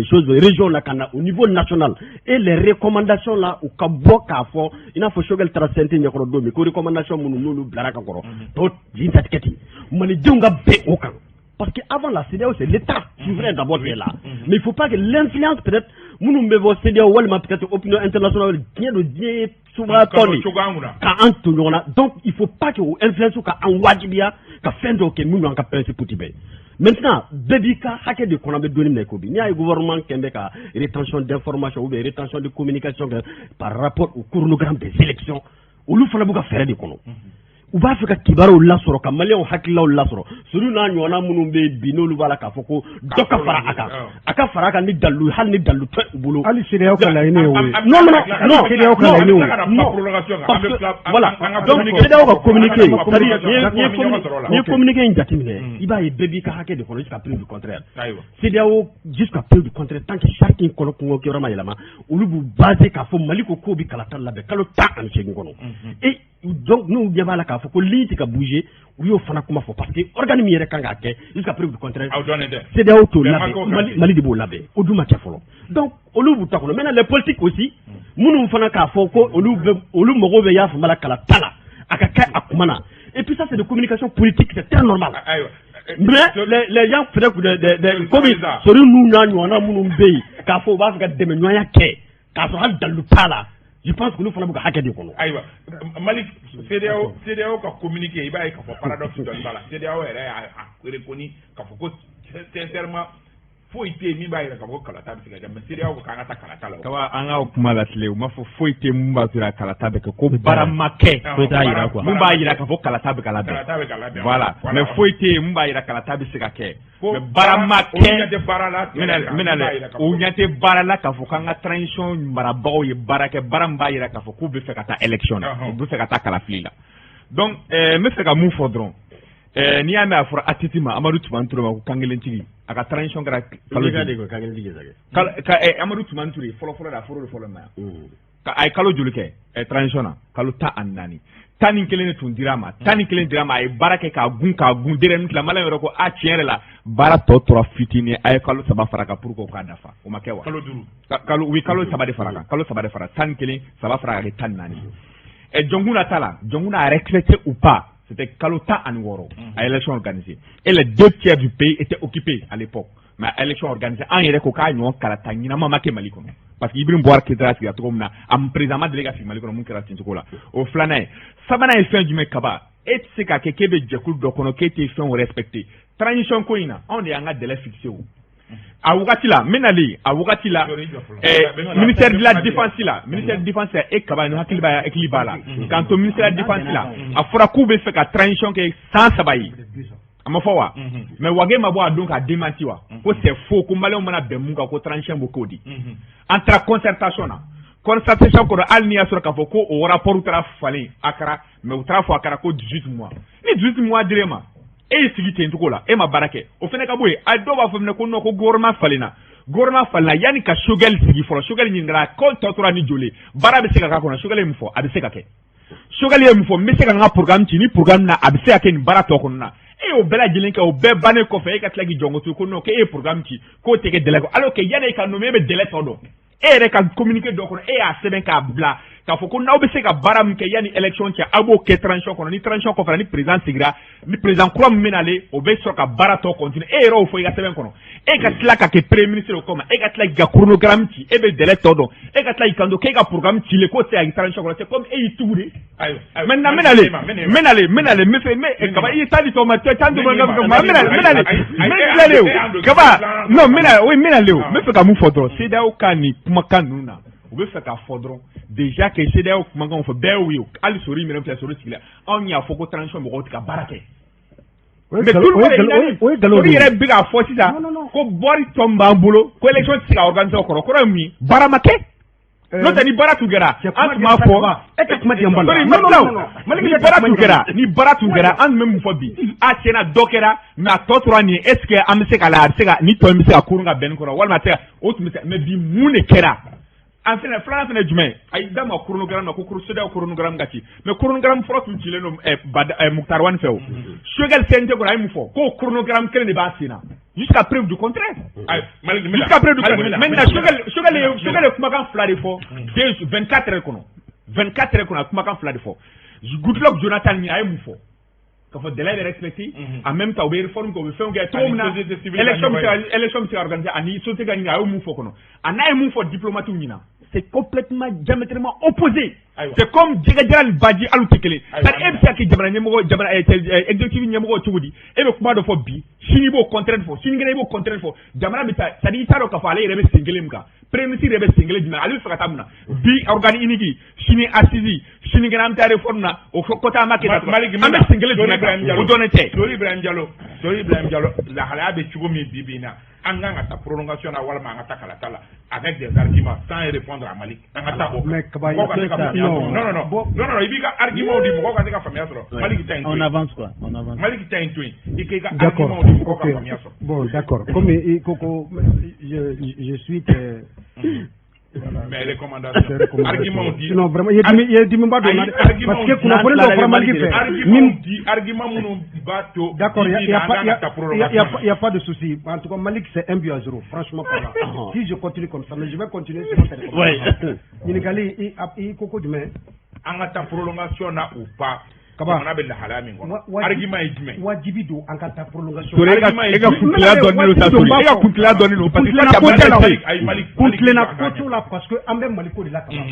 chose région la ka na au niveau national et les recommandations là u ka bɔ k'a fɔ i n'a fɔ Choguel taara CNT ɲɛkɔrɔ don min ko recommandation minnu n'olu bilara ka kɔrɔ tɔ jin tatigɛ ten malidenw ka bɛn o kan parce que avant la CEDEAO c'est l'État souverain d'abord qui est là mais il faut pas que l'influence peut-être minnu bɛ bɔ CEDEAO walima peut-être opinion internationale diɲɛ do diɲɛ ye souvent tɔn de k'an to ɲɔgɔn na donc il faut pas que o influence ka an wajibiya ka fɛn dɔw kɛ minnu an ka principe ti bɛn maintenant bɛɛ b'i ka hakɛ de kɔnɔ an bɛ donni minɛ ko bi n'i y'a ye gouvernement kɛn bɛ ka rétention d'information ou bien rétention de communication kɛ par rapport au chronogramme des élections olu fana b'u ka fɛɛrɛ de kɔnɔ u b'a fɛ ka kibaruw lasɔrɔ ka maliyɛnw hakililaw lasɔrɔ surtout n'a ɲɔgɔnna minnu bɛ bi n'olu b'a la k'a fɔ ko dɔ ka fara a kan a ka fara a kan ni dalu hali ni dalu tɛ u bolo hali CEDEAO ka laɲini ye o ye non CEDEAO ka laɲini ye o ye voilà donc CEDEAO ka communiqué c'est-à-dire n'i ye communiqué in jateminɛ i b'a ye bɛɛ b'i ka hakɛ de kɔnɔ jusqu'à preuve du contraire CEDEAO jusqu'à preuve du contraire tant que charte in kɔnɔ kɔngɔ kɛyɔrɔ ma yɛlɛma olu b'u basé k'a fɔ Mali ko k'o bɛ kalata labɛn kalo 18 kɔnɔ et donc nous ɲɛ b'a la k'a fɔ ko ligne tɛ ka bouger u y'o fana kuma fɔ parce que organe min yɛrɛ kan k'a kɛ jusqu'à preuve du contraire CEDEAO t'o labɛn Mali de b'o labɛn o dun ma kɛ fɔlɔ donc olu b'u ta kɔnɔ maintenant les politiques aussi minnu fana k'a fɔ ko olu mago bɛ y'a fama la kalata la a ka kɛ a kuma na et puis ça c'est de communication politique c'est très normal mais les gens fɛnɛ comme sori ninnu n'a ɲɔgɔnna minnu bɛ yen k'a fɔ u b'a fɛ ka dɛmɛɲɔgɔnya kɛ k'a sɔrɔ hali dalu t'a la je pense que nous fana b'u ka hakɛ de kɔnɔ. ayiwa Mali CEDEAO ka communiqué i b'a ye k'a fɔ paradoxe dɔ b'a la CEDEAO yɛrɛ y'a reconnu k'a fɔ ko sincèrement foyi tɛ yen min b'a yɛrɛ k'a fɔ ko kalata bɛ se ka kɛ mais CEDEAO ko k'an ka taa kalata la. Kawa an ka o kuma la tile u m'a fɔ foyi tɛ mun b'a to kalata bɛ kɛ ko baara ma kɛ foyi t'a yira quoi mun b'a yira k'a fɔ kalata bɛ ka labɛn voilà mais foyi tɛ yen mun b'a yira kalata bɛ se ka kɛ mais baara ma kɛ o ɲɛ tɛ baara la k'a fɔ k'an ka transition marabagaw ye baara kɛ baara min b'a yira k'a fɔ k'u bɛ fɛ ka taa élection na u bɛ fɛ ka taa kalafili la donc n bɛ fɛ ka mun fɔ dɔrɔn n'i y'a mɛn a fɔra ATT ma Amadu Tumani Ture ma ko kankelentigi a ka transition kɛra kalo Amadu Tumani Ture fɔlɔ la a fɔra o de fɔlɔ ma a ye kalo joli kɛ transition na kalo 14 11 de tun dira a ma 11 dira a ma a ye baara kɛ k'a gun dɛrɛni tila maliyɛn yɛrɛ ko a tiɲɛ yɛrɛ la baara tɔ tora fitinin a ye kalo 3 fara kan pour que o k'a dafa o ma kɛ wa u ye kalo 3 de fara kan kalo 3 de fara 11 3 fara ka kɛ 14 Jɔnkuna ta la Jɔnkuna a respecté ou pas c'était kalo 16 à élection organisée et les 2 tiers du pays étaient occupés à l'époque mais à élection organisée an yɛrɛ ko k'a ɲɔgɔn kalata ɲinama ma kɛ Mali kɔnɔ parce que Ibrahim Boubacar Keïta sigira cogo min na a président ma deli ka sigi Mali kɔnɔ mun kɛra ten cogo la o filanan ye sabanan ye fɛn jumɛn kaba e tɛ se ka kɛ k'e bɛ jɛkulu dɔ kɔnɔ k'e tɛ fɛnw respecté transition ko in na anw de y'an ka délai fixé o a wagati la ministère de la défense e kaba ni hakili b'a la quant au ministère de la défense la a fɔra k'u bɛ fɛ ka transition kɛ san 3 ye a ma fɔ wa mais Wage ma bɔ a don k'a démenti wa ko c'est faux ko maliyɛnw mana bɛn mun kan ko transition b'o k'o di an taara concertation na concertation kɔnɔ hali n'i y'a sɔrɔ k'a fɔ ko o rapport taara falen a kɛra mais u taara fɔ a kɛra ko 18 mois ni 18 mois dir'e ma e y'i sigi ten cogo la e ma baara kɛ o fana ka bɔ yen a dɔw b'a fɔ fana ko non ko gouvernement falenna yanni ka Choguel sigi fɔlɔ Choguel ɲininkara ko tɔ tora ni joli baara bɛ se ka k'a kɔnɔ Choguel ye mun fɔ a bɛ se ka kɛ Choguel ye mun fɔ n bɛ se ka n ka programme ci ni programme na a bɛ se ka kɛ nin baara tɔ kɔnɔ na e y'o bɛɛ lajɛlen kɛ o bɛɛ bannen kɔfɛ e ka tila k'i jɔ n ko ko non k'e ye programme ci k'o tɛ kɛ délai kɔ alors que yanni e ka nommer e bɛ délai tɔ dɔn e yɛrɛ ka communiqué dɔ kɔnɔ e y'a sɛbɛn k'a bila k'a fɔ ko n'aw bɛ se ka baara min kɛ yanni élection cɛ aw b'o kɛ transition kɔnɔ ni transition kɔfɛ ni président sigira ni président kura min bɛ nalen o bɛ sɔrɔ ka baara tɔ continuer e yɛrɛ y'o fɔ i ka sɛbɛn kɔnɔ e ka tila ka kɛ premier ministre o kɔma e ka tila k'i ka chronogramme ci e bɛ délai tɔ dɔn e ka tila k'i kanto k'e ka programme cilen k'o tɛ se ka kɛ transition kɔnɔ c'est comme e y'i tugu de maintenant n bɛ nalen kaba i ye taa di tɔ ma taa di tɔ ma n bɛ nalen kaba non n bɛ nalen o n bɛ fɛ ka mun fɔ dɔrɔn CEDEAO ka nin kumakan ninnu na u bɛ fɛ k'a fɔ dɔrɔn déjà que CEDEAO kumakanw fɔ bɛɛ y'o ye hali sori minɛ fɛ sori sigila anw y'a fɔ ko transition mɔgɔw tɛ ka baara kɛ mais tout le monde yɛrɛ bɛ k'a fɔ sisan ko bɔri tɔ b'an bolo ko élection tɛ se ka organiser o kɔrɔ ye mun ye baara ma kɛ n'o tɛ ni baara tun kɛra an tun b'a fɔ e ka kuma di yan balo ni baara tun kɛra an tun bɛ mun fɔ bi a tiɲɛna dɔ kɛra mais a tɔ tora nin ye est ce que an bɛ se ka la a bɛ se ka ni tɔ in bɛ se ka kurun ka bɛn nin kɔrɔ walima a tɛ ka o tun bɛ se mais bi mun de kɛra an fɛnɛ filanan fɛnɛ jumɛn a y'i da ma chronogramme na ko CEDEAO chronogramme ka ci mais chronogramme fɔlɔ tun cilen don Muktar Wani fɛ o Choguel CNT kɔnɔ a ye mun fɔ k'o chronogramme kelen de b'a sen na jusqu'à preuve du contraire jusqu'à preuve du contraire maintenant Choguel ye kumakan fila de fɔ 24 heures kɔnɔ 24 heures kɔnɔ a kumakan fila de fɔ Goodluck Jonathan ni a ye mun fɔ k'a fɔ délai bɛ respecté en même temps u bɛ réforme kɛ u bɛ fɛnw kɛ cogo min na élection bɛ se ka organiser ani société ka ɲini a ye mun fɔ kɔnɔ a n'a ye mun fɔ diplomates ɲina c'est complètement diamétralement opposé c'est comme Jɛgɛ Jara ni Badji hali u tɛ kelen c'est-à-dire e bɛ se ka kɛ jamana ɲɛmɔgɔ exécutif ɲɛmɔgɔ cogo di e bɛ kuma dɔ fɔ bi sini i b'o contraire fɔ sinikɛnɛ i b'o contraire fɔ jamana bɛ taa c'est-à-dire i t'a dɔn k'a fɔ ale yɛrɛ bɛ sen kelen min kan premier ministre yɛrɛ bɛ sen kelen jumɛn ale bɛ fɛ ka taa mun na bi organe unique sini assise sinikɛnɛ an bɛ taa réforme na o kɔta an b'a kɛ an bɛ sen kelen jumɛn kan o dɔnnen tɛ Sori Ibrahim Diallo lahalaya bɛ cogo min bi bi in na an kan ka taa prolongation na walima an ka taa kalata la avec des arguments sans répondre à Malik an ka taa o mais kaba non i b'i ka argument di mɔgɔw ka se ka faamuya sɔrɔ Malik ta in on avance Malik ta in to yen i k'i ka argument di mɔgɔw ka faamuya sɔrɔ bon d'accord comme Koko je suis mais recommandations argument di non vraiment il est dimi ba don parce que kunnafoni dɔ fɔra Mali fɛ argument minnu b'a to d'accord il y a pas de souci en tout cas Malik c'est 1-0 franchement parlant si je continue comme ça mais je vais continuer sinon c'est comme ɲininkali i Koko jumɛn an ka taa prolongation na ou pas Kaba jamana bɛ lahalaya min kɔnɔ argument ye jumɛn wajibi don an ka taa prolongation e ka kuntigiya dɔɔnin don sa Sori e ka kuntigiya dɔɔnin don parce que kuntilenna ko t'o la parce que an bɛ Mali ko de la kaban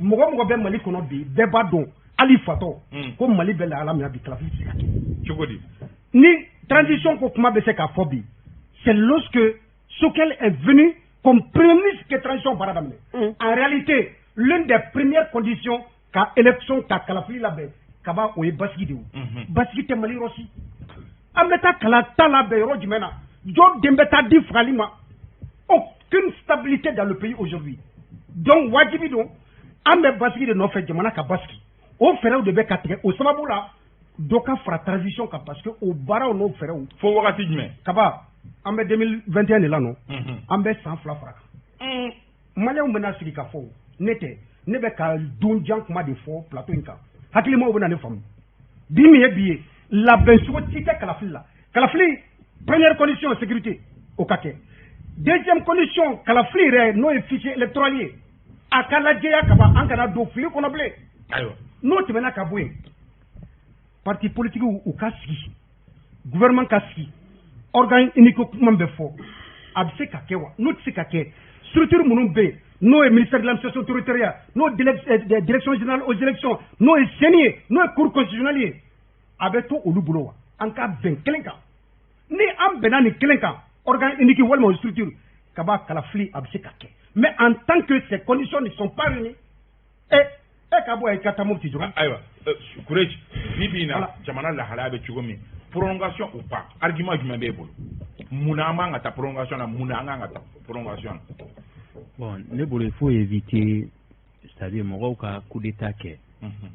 mɔgɔ bɛ Mali kɔnɔ bi bɛɛ b'a dɔn hali fatɔ ko Mali bɛ lahala min na bi kalafili tɛ se ka kɛ cogo di ni transition ko kuma bɛ se k'a fɔ bi c'est lorsque Choguel est venu comme premier ministre que transition baara daminɛ en réalité l'une des premières conditions ka élection ka kalafili labɛn kaba o ye basigi de ye basigi tɛ Mali yɔrɔ si an bɛ taa kalata labɛn yɔrɔ jumɛn na jɔn den bɛ taa di fagali ma aucune stabilité dans le pays aujourd'hui donc wajibi don an bɛ basigi de nɔfɛ jamana ka basigi o fɛɛrɛw de bɛ ka tigɛ o sababu la dɔ ka fara transition kan parce que o baaraw n'o fɛɛrɛw fo wagati jumɛn kaba an bɛ 2021 de la nɔ an bɛ san 2 fara kan maliyɛnw bɛna sigi ka fɔ ne tɛ ne bɛ ka don jan kuma de fɔ plateau in kan hakilimaw bɛna ne faamu bi min ye bi ye labɛncogo ti tɛ kalafili la kalafili première condition sécurité o ka kɛ deuxième condition kalafili yɛrɛ n'o ye fichier électoral ye a ka lajɛya ka ban an kana don fili kɔnɔ bilen n'o tɛmɛna ka bɔ yen parti politique u ka sigi gouvernement ka sigi organe unique kuma bɛ fɔ a bɛ se ka kɛ wa n'o tɛ se ka kɛ structure minnu bɛ yen n'o ye ministère de l'administration territoriale n'o ye direction générale aux élections n'o ye CENI ye n'o ye cour constitutionnelle ye a bɛ to olu bolo wa an ka bɛn kelen kan ni an bɛnna nin kelen kan organe unique walima o structure ka b'a kalafili a bɛ se ka kɛ mais en tant que ces conditions ne sont pas réunies ka bɔ yen ka taa Mopti jɔrɔ ayiwa Kureji bi bi in na jamana lahalaya bɛ cogo min prolongation ou pas argument jumɛn b'e bolo munna an b'an ka taa prolongation na munna an kan ka taa prolongation na bon ne bolo il faut éviter c'est-à-dire mɔgɔw ka coup d'état kɛ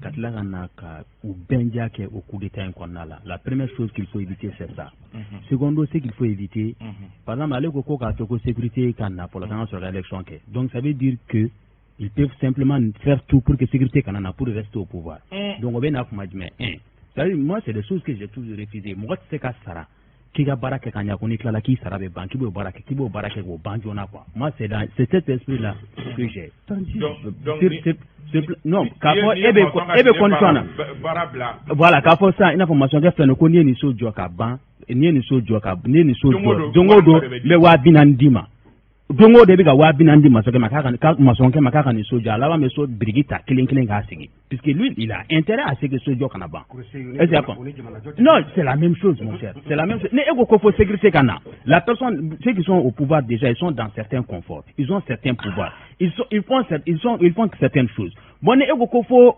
ka tila ka na ka u bɛnja kɛ o coup d'état in kɔnɔna la la première chose qu'il faut éviter c'est ça secondo ce qu'il faut éviter par exemple ale ko k'a to ko sécurité ka na fɔlɔ k'an ka sɔrɔ ka élection kɛ donc ça veut dire que ils peuvent simplement faire tout pour que sécurité kana na pour rester au pouvoir donc o bɛ na kuma jumɛn c'est-à-dire moi c'est des choses que j'ai toujours refusé mɔgɔ tɛ se ka sara k'i ka baara kɛ ka ɲa ko n'i tilala k'i sara bɛ ban k'i b'o baara kɛ k'o ban joona quoi moi c'est cet esprit là que j'ai non k'a fɔ e bɛ condition na voilà k'a fɔ sisan i n'a fɔ maçonkɛ filɛ nin ko n'i ye nin so jɔ ka ban n'i ye nin so jɔ don o don n bɛ 240,000 d'i ma dongo de biga wa binandi masoke makaka masonke makaka ni soja là mais so brigita killing hasigi puisque lui il a intérêt à ce que soja kana ba non c'est la même chose mon cher c'est la même chose ne ego ko faut sécurité kana la personne ceux qui sont au pouvoir déjà ils sont dans certains conforts ils ont certains pouvoirs ils font certaines choses bon ne ego ko faut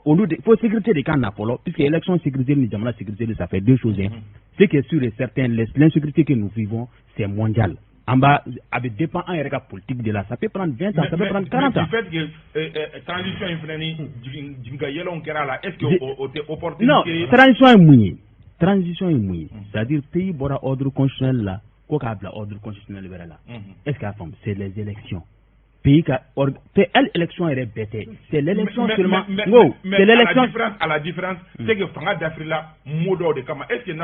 sécurité de kana polo puisque élection sécurité ni jamana sécurité ça fait deux choses hein. C'est que sur certains l'insécurité que nous vivons c'est mondial. En bas, avec dépend en RK politique de là, ça peut prendre 20 ans, ça peut prendre 40 ans. Mais le fait que transition est-ce que opportunité... Non, transition est mouillée. Transition est mouillée. C'est-à-dire, pays bora ordre constitutionnel là, quoi qu'il y a ordre constitutionnel là. Est-ce qu'il y a forme? C'est les élections. Pays qui l'élection est bêtée. C'est l'élection seulement. C'est l'élection. À la différence, c'est que Fanga d'Afrique modo de Kama. Est-ce que nous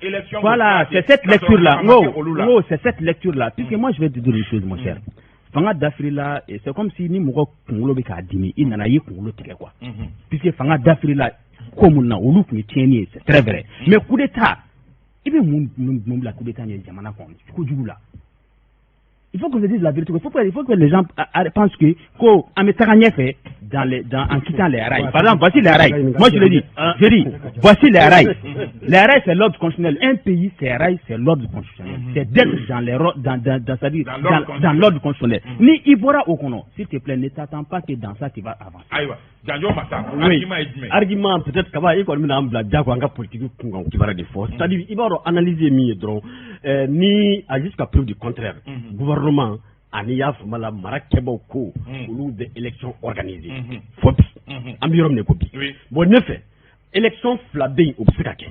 élection? Voilà, c'est cette lecture là. Non, c'est cette lecture là. Puisque moi je vais te dire une chose, mon cher. Fanga d'Afrique là, c'est comme si ni Mougo Kongolo Beka Dimi, il n'en a eu Kongolo Tige quoi. Puisque Fanga d'Afrique là, comme on a ou l'ouk ni tieni, c'est très vrai. Mais coup d'état, il veut moun la coup d'état ni jamana kon. Coup du là. Il faut que je dise la vérité. Il faut que les gens pensent que fait en quittant les rails. Par exemple, voici les rails. Moi, je le dis. Je dis, voici les rails. Les rails, c'est l'ordre constitutionnel. Un pays, c'est rails, c'est l'ordre constitutionnel. C'est d'être dans l'ordre constitutionnel. Ni Ibora Okono, s'il te plaît, ne t'attends pas que dans ça, tu vas avancer. Oui. Argument, peut-être qu'il va y avoir un blague politique qui va de force. C'est-à-dire, il va analyser mieux, ni jusqu'à preuve du contraire. Gouvernement, Aniya Fumala, Marakebo Ko, ou des élections organisées. Faut ambirom ne copie. Bon, ne fait, élection flabé au Psikake.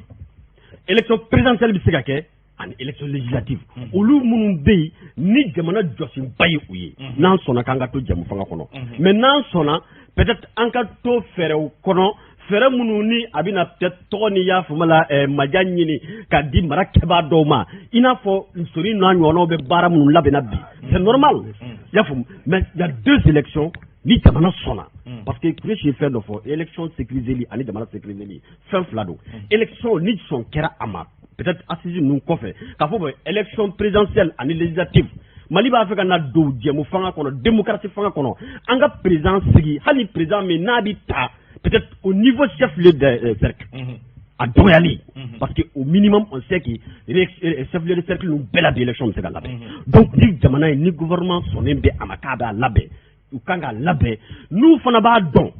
Élection présidentielle Psikake, une élection législative. Olu Mounoubé, ni Jamana Josim Bayi Ouye. Nan sona Kangato Jamufanga Kono. Mais nan sona, peut-être Ankato Ferro Kono, Ferro Mounouni, Abina peut-être Toniya Fumala, Madjanini, Kadi Marakeba Doma. Il a faut une souris non, on a Baramou Labenabi. C'est normal. Mais il y a deux élections, ni Jamana Sona. Parce que j'ai fait élection sécurisée, année Jamana sécurisée, fin flado. Élection, ni son Kera Ama. Peut-être assise nous fait. Car faut élection présidentielle, année législative. Mali ba Afrique na do diemo fanga kono démocratie fanga kono anga président sigi hali président mais nabita peut-être au niveau chef de cercle à Doyali parce que au minimum on sait que chef de cercle nous belle élection c'est là donc ni jamana ni gouvernement son embe amakaba labe ou kanga labe nous fana ba don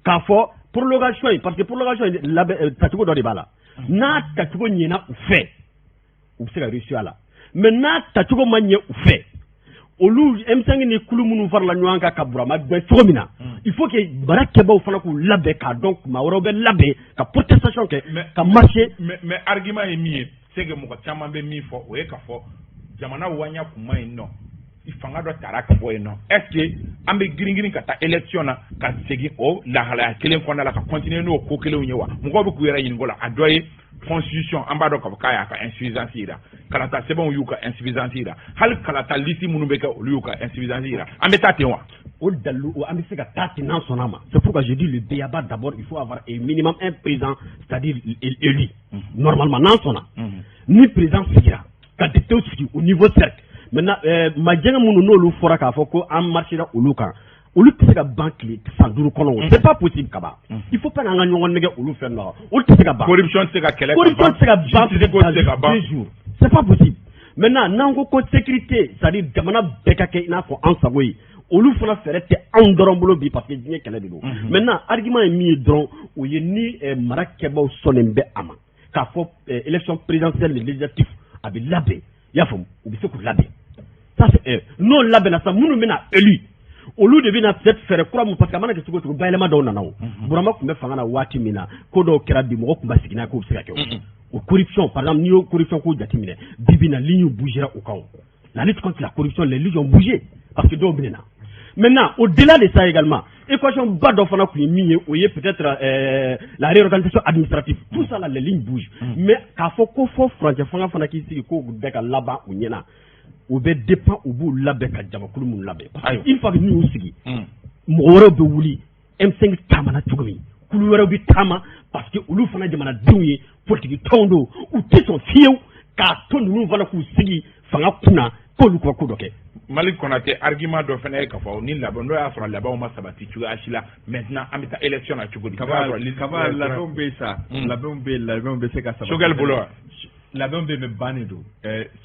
ka fo prolongation parce que prolongation labe tatugo do de bala na tatugo nyena ou fait ou c'est la réussite là maintenant tatugo manye ou fait olu M5 ni kulu munu farla nyanga kabura ma be fogomina il faut que barakeba fana ko labe ka donc ma worobe labe ka protestation ke ka marché mais argument est mieux c'est que moko chama be mi fo o e ka fo jamana wanya kuma ino ifanga do taraka boy no est-ce que ambe giringiri ka ta élection na ka segi o la hala kelen kona la ka continuer no ko kelen nyewa moko be ku yera yingola adoye constitution ambado ka kaya ka insuffisance ira kalata c'est bon yuka insuffisance ira hal kalata lisi munubeka yuka insuffisance ira ambeta tewa au dalu ou ambisi ka tati nan sonama c'est pourquoi je dis le béaba d'abord il faut avoir un minimum un président c'est-à-dire élu normalement nan sona ni président sigira ka dété au niveau cercle maintenant majenga munu no lu fora ka foko am marchera uluka olu tse ka banque sans duru kono c'est pas possible kaba il faut pas nga nyongo nege olu fait no olu tse ka banque corruption tse ka kele corruption tse ka banque c'est pas possible maintenant nango ko sécurité c'est-à-dire jamana bekake ina fo ansagoyi olu fana fere te andorombolo bi parce que digne kele de do maintenant argument est mis dron ou yeni marakeba sonembe ama ka fo élection présidentielle législative abi labé ya fo ubi se ko labé ça c'est non labé na ça munu mena élu olu de bina peut-être faire croire parce que amana ke suko to bailema do nanao burama kumbe fanga na wati mina ko do kera bi mo ko basigina ko bisika ke o corruption par exemple ni corruption ko jatimine bibina ligne bougera au camp la lutte contre la corruption les lignes ont bougé parce que do binena maintenant au-delà de ça également équation bado fana ku mié oye peut-être la réorganisation administrative tout ça là les lignes bougent mais ka fo ko fo frontière fana ki sigi ko beka laba o nyena ou be dépend au bout labe ka jamakulu mun labe une fois que nous sigi mo woro be wuli M5 tamana tugumi kulu woro bi tama parce que ulu fana jamana diwi politique tondo ou ti son fiew ka to nous voilà ku sigi fanga kunna k'olu ka ko dɔ kɛ. Malik Konate argument dɔ fana ye k'a fɔ ni labɛn n'o y'a sɔrɔ labɛnw ma sabati cogoya si la maintenant an bɛ taa élection na cogo di. kaba labɛnw bɛ yen sa labɛnw bɛ se ka sabati. Sogɛli bolo wa. labɛnw bɛ bannen don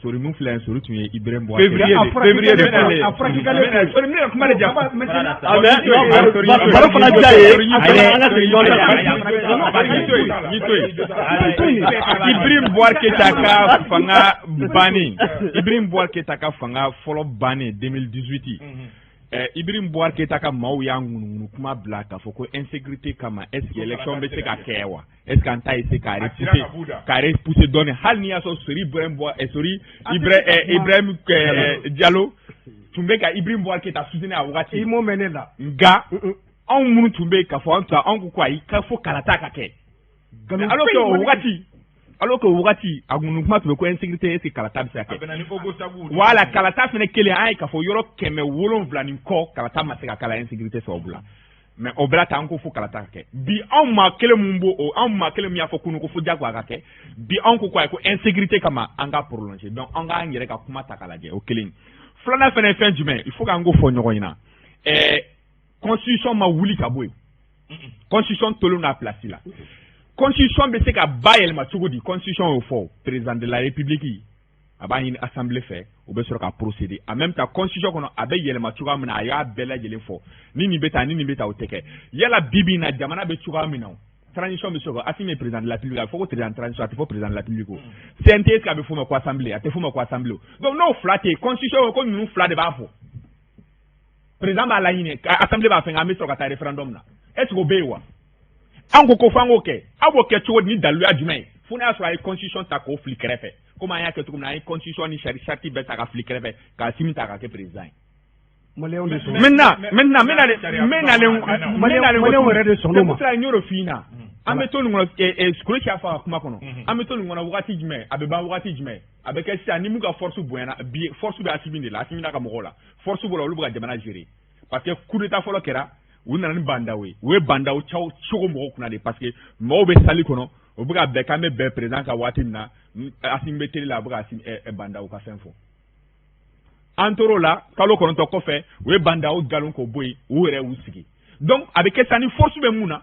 sori min filɛ sori tun ye Ibrahim Boubacar. février de sori min ye kuma de ja. baro fana diya ye Ibrahim Boubacar Keita ka fanga bannen Ibrahim Boubacar Keita ka fanga fɔlɔ bannen 2018. Ibrahim Boubacar Keita ka maaw y'a ŋunuŋunu kuma bila k'a fɔ ko insécurité kama est ce que élection bɛ se ka kɛ wa est ce que an ta essayer k'a repousser dɔɔni hali n'i y'a sɔrɔ sori Ibrahim Diallo tun bɛ ka Ibrahim Boubacar Keita soutenir a wagati. i m'o mɛn ne la. nka anw minnu tun bɛ yen k'a fɔ anw ko ko ayi k'a fɔ kalata ka kɛ. alors que o wagati a ŋunu kuma tun bɛ ko insécurité est ce que kalata bɛ se ka kɛ. voilà kalata fana kelen an ye k'a fɔ yɔrɔ 700 ni kɔ kalata ma se ka kala insécurité sababu la mais o bɛɛ la tan an ko fo kalata ka kɛ bi anw maa kelen min y'a fɔ kunun ko fo jagoya ka kɛ bi anw ko ko ayi ko insécurité kama an ka prolonger donc an k'an yɛrɛ ka kuma ta k'a lajɛ o kelen filanan fana ye fɛn jumɛn il faut k'an ko fɔ ɲɔgɔn ɲɛna constitution ma wuli ka bɔ yen constitution tolen n'a place la. Constitution bɛ se ka bayɛlɛma cogo di constitution y'o fɔ président de la république a b'a ɲini assemblée fɛ o bɛ sɔrɔ ka procéder en même temps constitution kɔnɔ a bɛ yɛlɛma cogoya min na a y'a bɛɛ lajɛlen fɔ ni nin bɛ taa ni nin bɛ taa o tɛ kɛ yala bibi in na jamana bɛ cogoya min na transition bɛ sɔrɔ Assimi ye président de la république a bɛ fɔ ko président transition a tɛ fɔ président de la république o CNT est-ce que a bɛ f'o ma ko assemblée a tɛ f'o ma ko assemblée o donc n'o fila tɛ yen constitution ko ninnu fila de b'a fɔ président b'a laɲini assemblée b'a fɛ nka an bɛ sɔrɔ ka taa référendum na est-ce que o bɛ yen wa. an ko ko f'an k'o kɛ aw b'o kɛ cogo di ni daluya jumɛn ye fo n'a y'a sɔrɔ a ye constitution ta k'o fili kɛrɛfɛ komi an y'a kɛ cogo min na an ye constitution ni charte bɛɛ ta ka fili kɛrɛfɛ k'a Assimi ta k'a kɛ président ye. Maliyɛnw de sɔn. maintenant n yɛrɛ de sɔn o ma. n y'o de f'i ɲɛna an bɛ to nin kɔnɔ Kolosi y'a fɔ a ka kuma kɔnɔ an bɛ to nin kɔnɔ wagati jumɛn a bɛ ban wagati jumɛn a bɛ kɛ sisan ni mun ka force bonyana bi force bɛ Assimi de la Assimi n'a ka mɔgɔw la force b'o la olu bɛ ka jamana gérer parce que coup d'état fɔlɔ kɛra u nana ni bandaw ye u ye bandaw cogo mɔgɔw kunna de parce que mɔgɔw bɛ salle kɔnɔ u bɛ ka bɛn k'an bɛ bɛn président ka waati min na Assimi bɛ télé la a bɛ ka bandaw ka fɛn fɔ an tor'o la kalo 9 kɔfɛ u ye bandaw galon k'o bɔ yen u yɛrɛ y'u sigi donc a bɛ kɛ sisan ni force bɛ mun na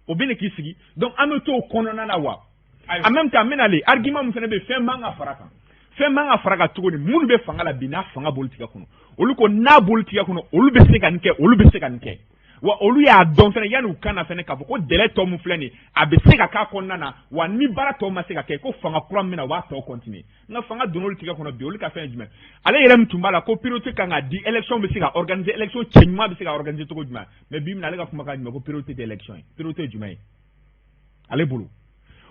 o bɛ ne k'i sigi donc an bɛ to o kɔnɔna na wa en même temps n bɛ nalen argument min fana bɛ yen fɛn man ka fara kan fɛn man ka fara kan cogo di minnu bɛ fanga la bi n'a fanga bolo tigɛ kɔnɔ olu ko n'a bolo tigɛ kɔnɔ olu bɛ se ka nin kɛ olu bɛ se ka nin kɛ. wa olu y'a dɔn fɛnɛ yanni u kana fɛnɛ k'a fɔ ko délai tɔ min filɛ nin ye a bɛ se ka k'a kɔnɔna na wa ni baara tɔ ma se ka kɛ ko fanga kura min na u b'a tɔ continuer nka fanga donna olu tigɛ kɔnɔ bi olu ka fɛn ye jumɛn ale yɛrɛ min tun b'a la ko priorité kan ka di élection bɛ se ka organiser élection cɛ ɲuman bɛ se ka organiser cogo jumɛn mais bi min ale ka kuma ka jumɛn ko priorité tɛ élection ye priorité ye jumɛn ye ale bolo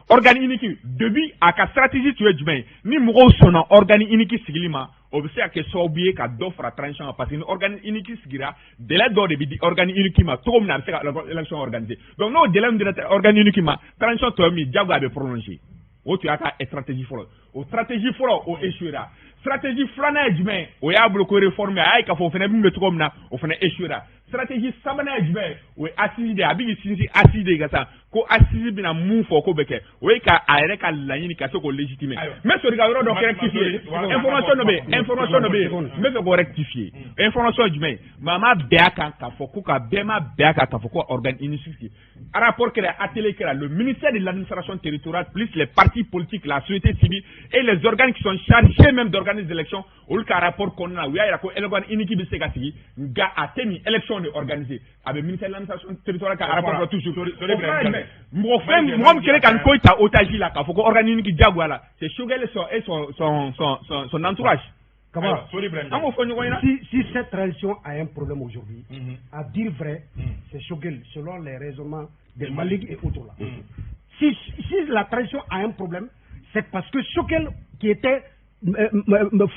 organe unique depuis a ka stratégie tun ye jumɛn ye ni mɔgɔw sɔnna organe unique sigili ma o bɛ se ka kɛ sababu ye ka dɔ fara transition kan parce que ni organe unique sigira délai dɔ de bɛ di organe unique ma cogo min na a bɛ se ka élection organiser donc n'o délai min dira organe unique ma transition tɔ min jago a bɛ prolonger o tun y'a ka stratégie fɔlɔ o stratégie fɔlɔ o échouera stratégie filanan ye jumɛn o y'a bolo ko réforme a y'a ye k'a fɔ o fana min bɛ cogo min na o fana échouera stratégie sabanan ye jumɛn o ye assise de a bɛ k'i sinsin assise de ka taa ko assise bɛna mun fɔ ko bɛ kɛ o ye ka a yɛrɛ ka laɲini ka se k'o légitimer n bɛ sɔrɔ ka yɔrɔ dɔ rectifier information dɔ bɛ yen n bɛ fɛ k'o rectifier information jumɛn maa ma bɛɛ a kan k'a fɔ ko ka bɛɛ ma bɛɛ a kan k'a fɔ ko organe unique rapport kɛra atelier kɛra le ministère de l'administration territoriale plus les partis politiques la société civile et les organes qui sont chargés même d'organiser des élections olu ka rapport kɔnɔna na u y'a jira ko organe unique bɛ se ka sigi nka a tɛ nin élection de organiser a bɛ ministère de l'administration territoriale ka rapport dɔ toujours mɔgɔ min kɛra ka nin ko ta otage la k'a fɔ ko organe unique jagoya la c'est Choguel et son entourage. Si cette transition a un problème aujourd'hui, à dire vrai, c'est Choguel, selon les raisonnements de Malik et autres là. Si la transition a un problème, c'est parce que Choguel, qui était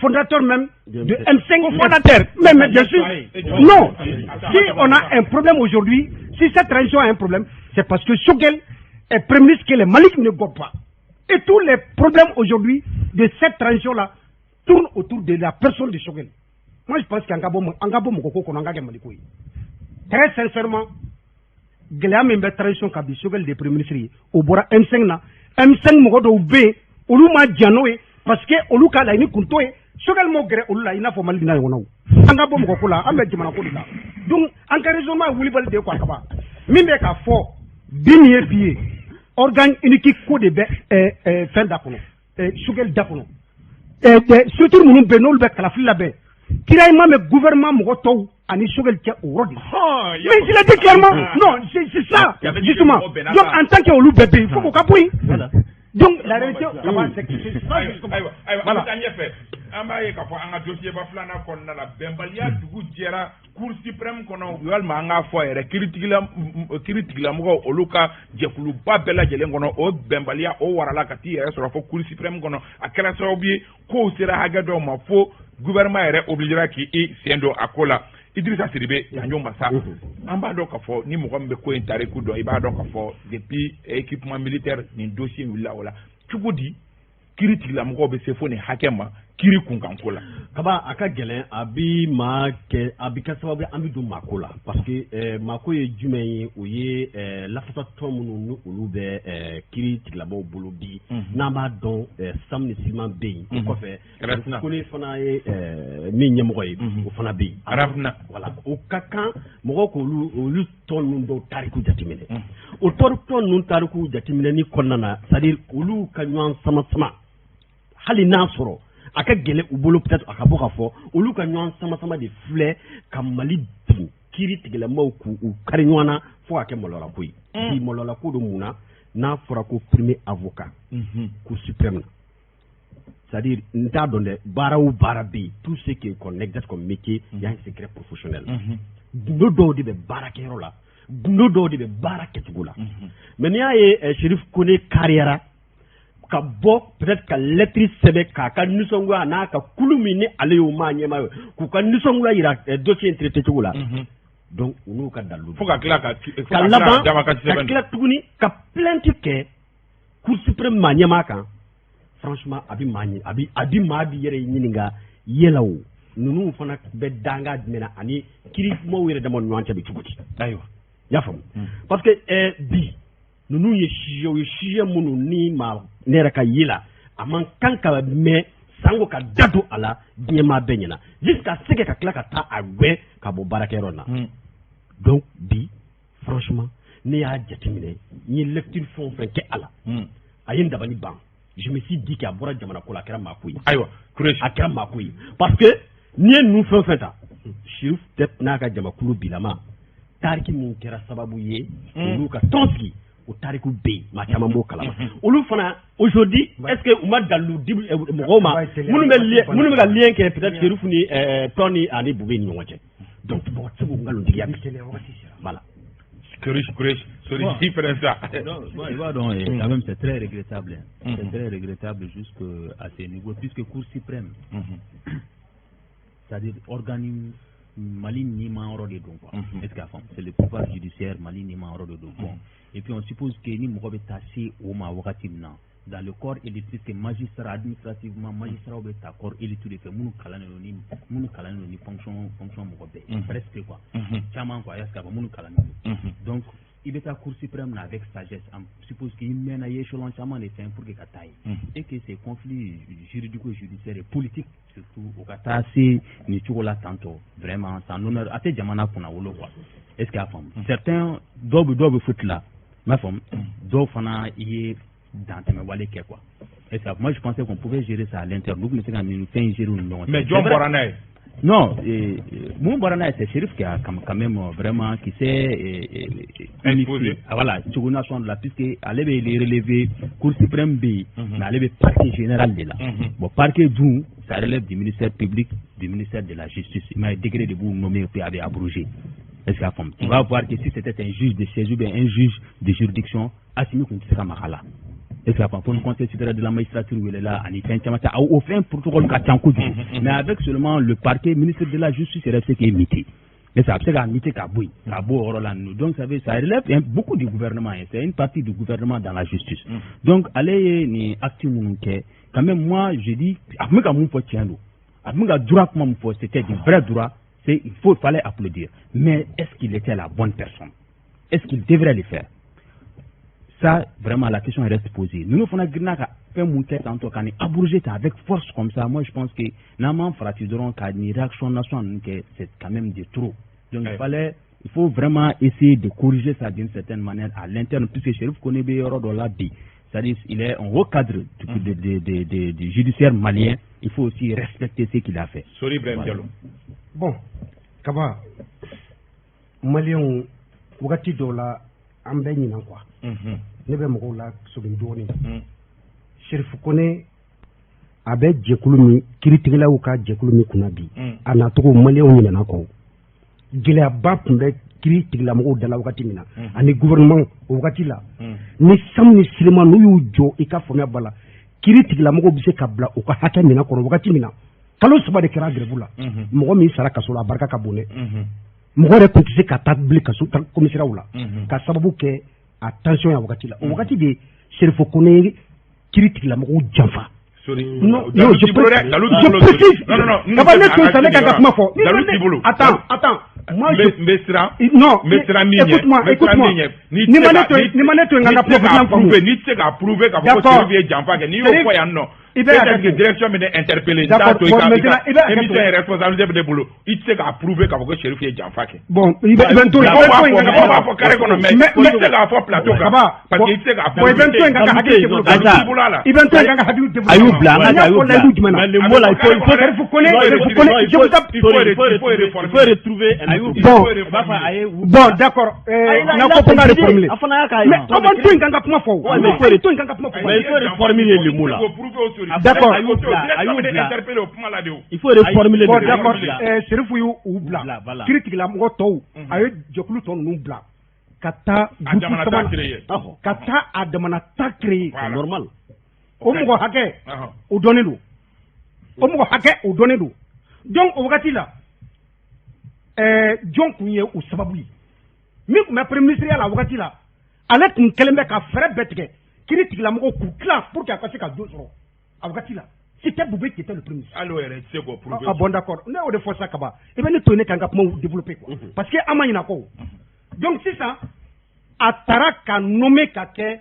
fondateur même de M5, fondateur, mais bien sûr, non. Si on a un problème aujourd'hui, si cette transition a un problème, c'est parce que Choguel est premier ministre que les Malik ne goûtent pas. Et tous les problèmes aujourd'hui de cette transition-là tournent autour de la personne de Choguel. Moi, je pense qu'Angabo Mokoko Konanga Malikoui. Très sincèrement, Gléam et transition Kabi Choguel des premiers ministres, au Bora M5 na, M5 Mokodo B, Oluma Djanoé, parce que Oluka Laini Kuntoé, Choguel mo géré olu la ina fo Mali na yono anga bo mo ko la ambe jamana ko la donc en cas raisonnement wuli bal de ko akaba min be ka fo bini pied organe unique ko de be fin dakono Choguel dakono surtout munun be nol be kala filla be kira imam gouvernement mo to ani Choguel ke orodi mais il a dit clairement non c'est ça justement donc en tant que olu bébé il faut ko kapoui donc la réalité c'est ça voilà amba ye ka fo anga dossier ba flana kon na la bembalia dugu jera cour suprême kono walma anga fo ere critique la mo oluka jekulu ba bela jelen kono o bembalia o warala ka ti ere so fo cour suprême kono akela so bi ko sera haga do ma fo gouvernement ere obligera ki e sendo akola Idrissa Sidibé yanyo masa amba do ka fo ni mo gombe ko intare ku do iba do ka fo depuis équipement militaire ni dossier wala wala tugudi critique la mo be se fo ni hakema kiri kunkanko la kaba aka gɛlɛn a bi maa kɛ a bi kɛ sababu an bi don maako la parce que maako ye jumɛn ye o ye lafasatɔ minnu ni olu bɛ kiri tigilamɔgɔw bolo bi n'an b'a dɔn Sam ni Siman bɛ yen o kɔfɛ Kone fana ye min ɲɛmɔgɔ ye o fana bɛ yen Arafina voilà o ka kan mɔgɔw k'olu tɔn ninnu dɔw tariku jateminɛ o tɔn ninnu tariku jateminɛni kɔnɔna na c'est à dire olu ka ɲɔgɔn sama hali n'a sɔrɔ a ka gɛlɛ u bolo peut-être a ka bɔ ka fɔ olu ka ɲɔgɔn sama de filɛ ka Mali bin kiri tigɛlamaw k'u kari ɲɔgɔn na fo ka kɛ maloyara ko ye bi maloyara ko do mun na n'a fɔra ko premier avocat cour suprême na c'est-à-dire n t'a dɔn dɛ baara o baara bɛ yen tout ce qui est qu'on exerce comme métier il y a un secret professionnel gundo dɔw de bɛ baarakɛyɔrɔ la gundo dɔw de bɛ baara kɛcogo la mais n'i y'a ye Cherif Kone kariyara ka bɔ peut-être ka lettre sɛbɛn k'a ka nisɔngoya n'a ka kulu min ni ale y'o maa ɲɛmaa ye k'u ka nisɔngoya yira dossier in traité cogo la donc u n'u ka dalu fo ka tila ka laban ka tila tuguni ka plainte kɛ cour suprême maa ɲɛmaa kan franchement a bi maa bi yɛrɛ ɲininka yala o ninnu fana bɛ danga jumɛn na ani kiirimaw yɛrɛ dama ni ɲɔgɔn cɛ bɛ cogo di ayiwa i y'a faamu parce que bi ninnu ye sujet minnu ni ma ne yɛrɛ ka ye la a man kan ka mɛn sango ka da don a la diɲɛmaa bɛɛ ɲɛna jusqu'à ce que ka tila ka taa a gɛn ka bɔ baarakɛyɔrɔ na donc bi franchement ne y'a jateminɛ n ye lecture fɛn o fɛn kɛ a la a ye n dabali ban je me suis dit que a bɔra jamana ko la a kɛra maako ye ayiwa a kɛra maako ye parce que n'i ye ninnu fɛn o fɛn ta Cherif peut-être n'a ka jamakulu bilama tariki min kɛra sababu ye olu ka tɔn sigi o tariku bɛ yen maa caman b'o kalama olu fana aujourd'hui est-ce que u ma dalu di mɔgɔw ma minnu bɛ ka lien kɛ peut-être Cherif ni tɔn ni ani Bube ni ɲɔgɔn cɛ donc mɔgɔ tɛ se k'o nkalontigiya voilà. Quand même, c'est très regrettable. C'est très regrettable jusqu'à ce niveau, puisque Cour suprême, c'est-à-dire organisme Mali Nima Orode donc c'est le pouvoir judiciaire Mali Nima Orode donc et puis on suppose que ni Mogobe tassé au Mawakatimna dans le corps électrique magistrat administrativement magistrat au corps électrique munu kalanoni fonction Mogobe presque quoi chaman quoi yaska munu kalanoni donc il est à Cour suprême avec sagesse on suppose qu'il mène à échelon chaman les fins pour que kataille et que ces conflits juridico-judiciaires et politiques surtout au Qatar c'est ni chocolat tantôt vraiment sans honneur à ces jamana qu'on a wolo quoi est-ce qu'il y a femme certains doivent foutre là ma femme doivent fana y dans tes wallet quoi et ça moi je pensais qu'on pouvait gérer ça à l'intérieur mais c'est quand même fin gérer non mais John Borana non mon Borana c'est Cherif qui a quand même vraiment qui s'est imposé voilà sur une nation de la puisque allait les relever Cour suprême B mais allait parquet général de là bon parquet d'où ça relève du ministère public du ministère de la justice mais degré de vous nommé avait abrogé est-ce que tu vas voir que si c'était un juge de siège ou bien un juge de juridiction assigné qu'on sera mahala est-ce que pour nous considérer de la magistrature où elle est là en effet au fin protocole mais avec seulement le parquet ministre de la justice c'est resté qui est mité et ça c'est qu'à mité Kaboui donc ça relève beaucoup du gouvernement c'est une partie du gouvernement dans la justice donc allez ni acte quand même moi je dis c'était du vrai droit il fallait applaudir mais est-ce qu'il était la bonne personne est-ce qu'il devrait le faire Ça, vraiment, la question reste posée. Nous, on a fait monter tantôt quand abroger avec force comme ça. Moi, je pense que Naman Fratidoron, quand une réaction nationale, c'est quand même de trop. Donc, il faut vraiment essayer de corriger ça d'une certaine manière à l'interne, puisque Chérif Koné Beyoro dans la vie. C'est-à-dire qu'il est un haut cadre du judiciaire malien. Il faut aussi respecter ce qu'il a fait. Sorry, Ibrahim Diallo. Bon, Kaba, Malien, Wagati Dola, Ambeni Nankwa. Nebe Mogola, Sobindoni. Chérif Koné, Abe Djekulumi, Kiritigila Uka Djekulumi Kunabi. Anatoko Malien Ninako. Gilea Bapmbe, Kiritigila Mogo de la Wagatimina. And the gouvernement, Wagatila. Ni Sam ni Silema, no Jo, Ika Fomia Bala. Kiritigila Mogo Bise Kabla, Uka Hakamina, Wagatimina. Kalo saba de kera grebula mogo mi sara kaso la barka ka bonne mogo re kuntise ka tabli kaso komisira wala ka sababu ke attention ya wakati la wakati de Chérif Koné critique la mogo janfa sorry non je précise non kaba ne to sale ka kuma fo attends moi écoute-moi ni maneto nganga prouver ni tega prouver ka ko Chérif janfa ke ni yo ko ya no peut-être que direction me interpellé ça to émission est responsabilité de boulot il sait qu'à prouver qu'à que Chérif est janfake bon il va tout on va carré qu'on mais il sait qu'à faire plateau parce qu'il sait qu'à prouver bon d'accord n'a pas pas reformuler mais comment tu nganga kuma fo il faut reformuler le mot là. D'accord. Il faut reformuler le d'accord. Chérif ou bla. Critique la moto. Ayo jokulu ton nou bla. Kata adamana ta créé. C'est normal. Omugo hake. O donelu. Omugo hake o donelu. Donc o wakati la John kunye o sababu. Mi ma premier ministre ya la wakati la. Ale kun kelembe ka fere betike. Critique la mogo ku classe pour qu'il passe ka dosoro. C'était Boubé qui était le premier. Alors, c'est quoi prouver? Ah bon, d'accord. On est au défaut ça, Kaba. Et bien, nous tenons qu'un gapement développer quoi. Parce que Ama Yinako. Donc, c'est ça. Atara nommé Kake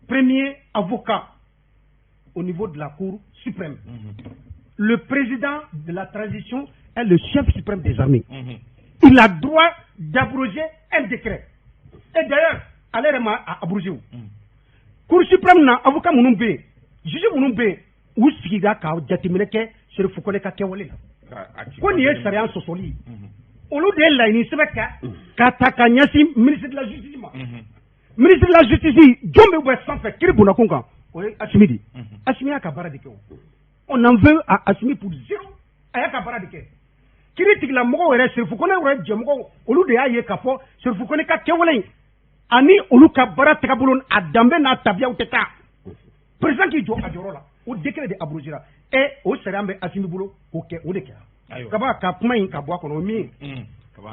premier avocat au niveau de la Cour suprême. Le président de la transition est le chef suprême des armées. Il a droit d'abroger un décret. Et d'ailleurs, allez à abroger. Cour suprême n'a avocat Mounoumbe. Juge Mounoumbe, où siga ka jatimine ke Chérif Koné ka kewale la. Ko ni ye sariya sosoli. Olu de la ni sebeka ka takanyasi ministre de la justice ma. Ministre de la justice, jombe ou sans fait kiri bona konka. Oui, Assimidi. Assimi ka bara de ke. On en veut à Assimi pour zéro. Aya ka bara de ke. Kiri tigla mogo were Chérif Koné were jemogo olu de aye ka fo Chérif Koné ka kewale. Ani olu ka bara takabulon adambe na tabia uteka. Président qui doit adjorer là, au décret de Abrogera, et au Sérambe Assimi Boulot, au Kéoudeka. Kaba Kapmain Kaboa Konomi,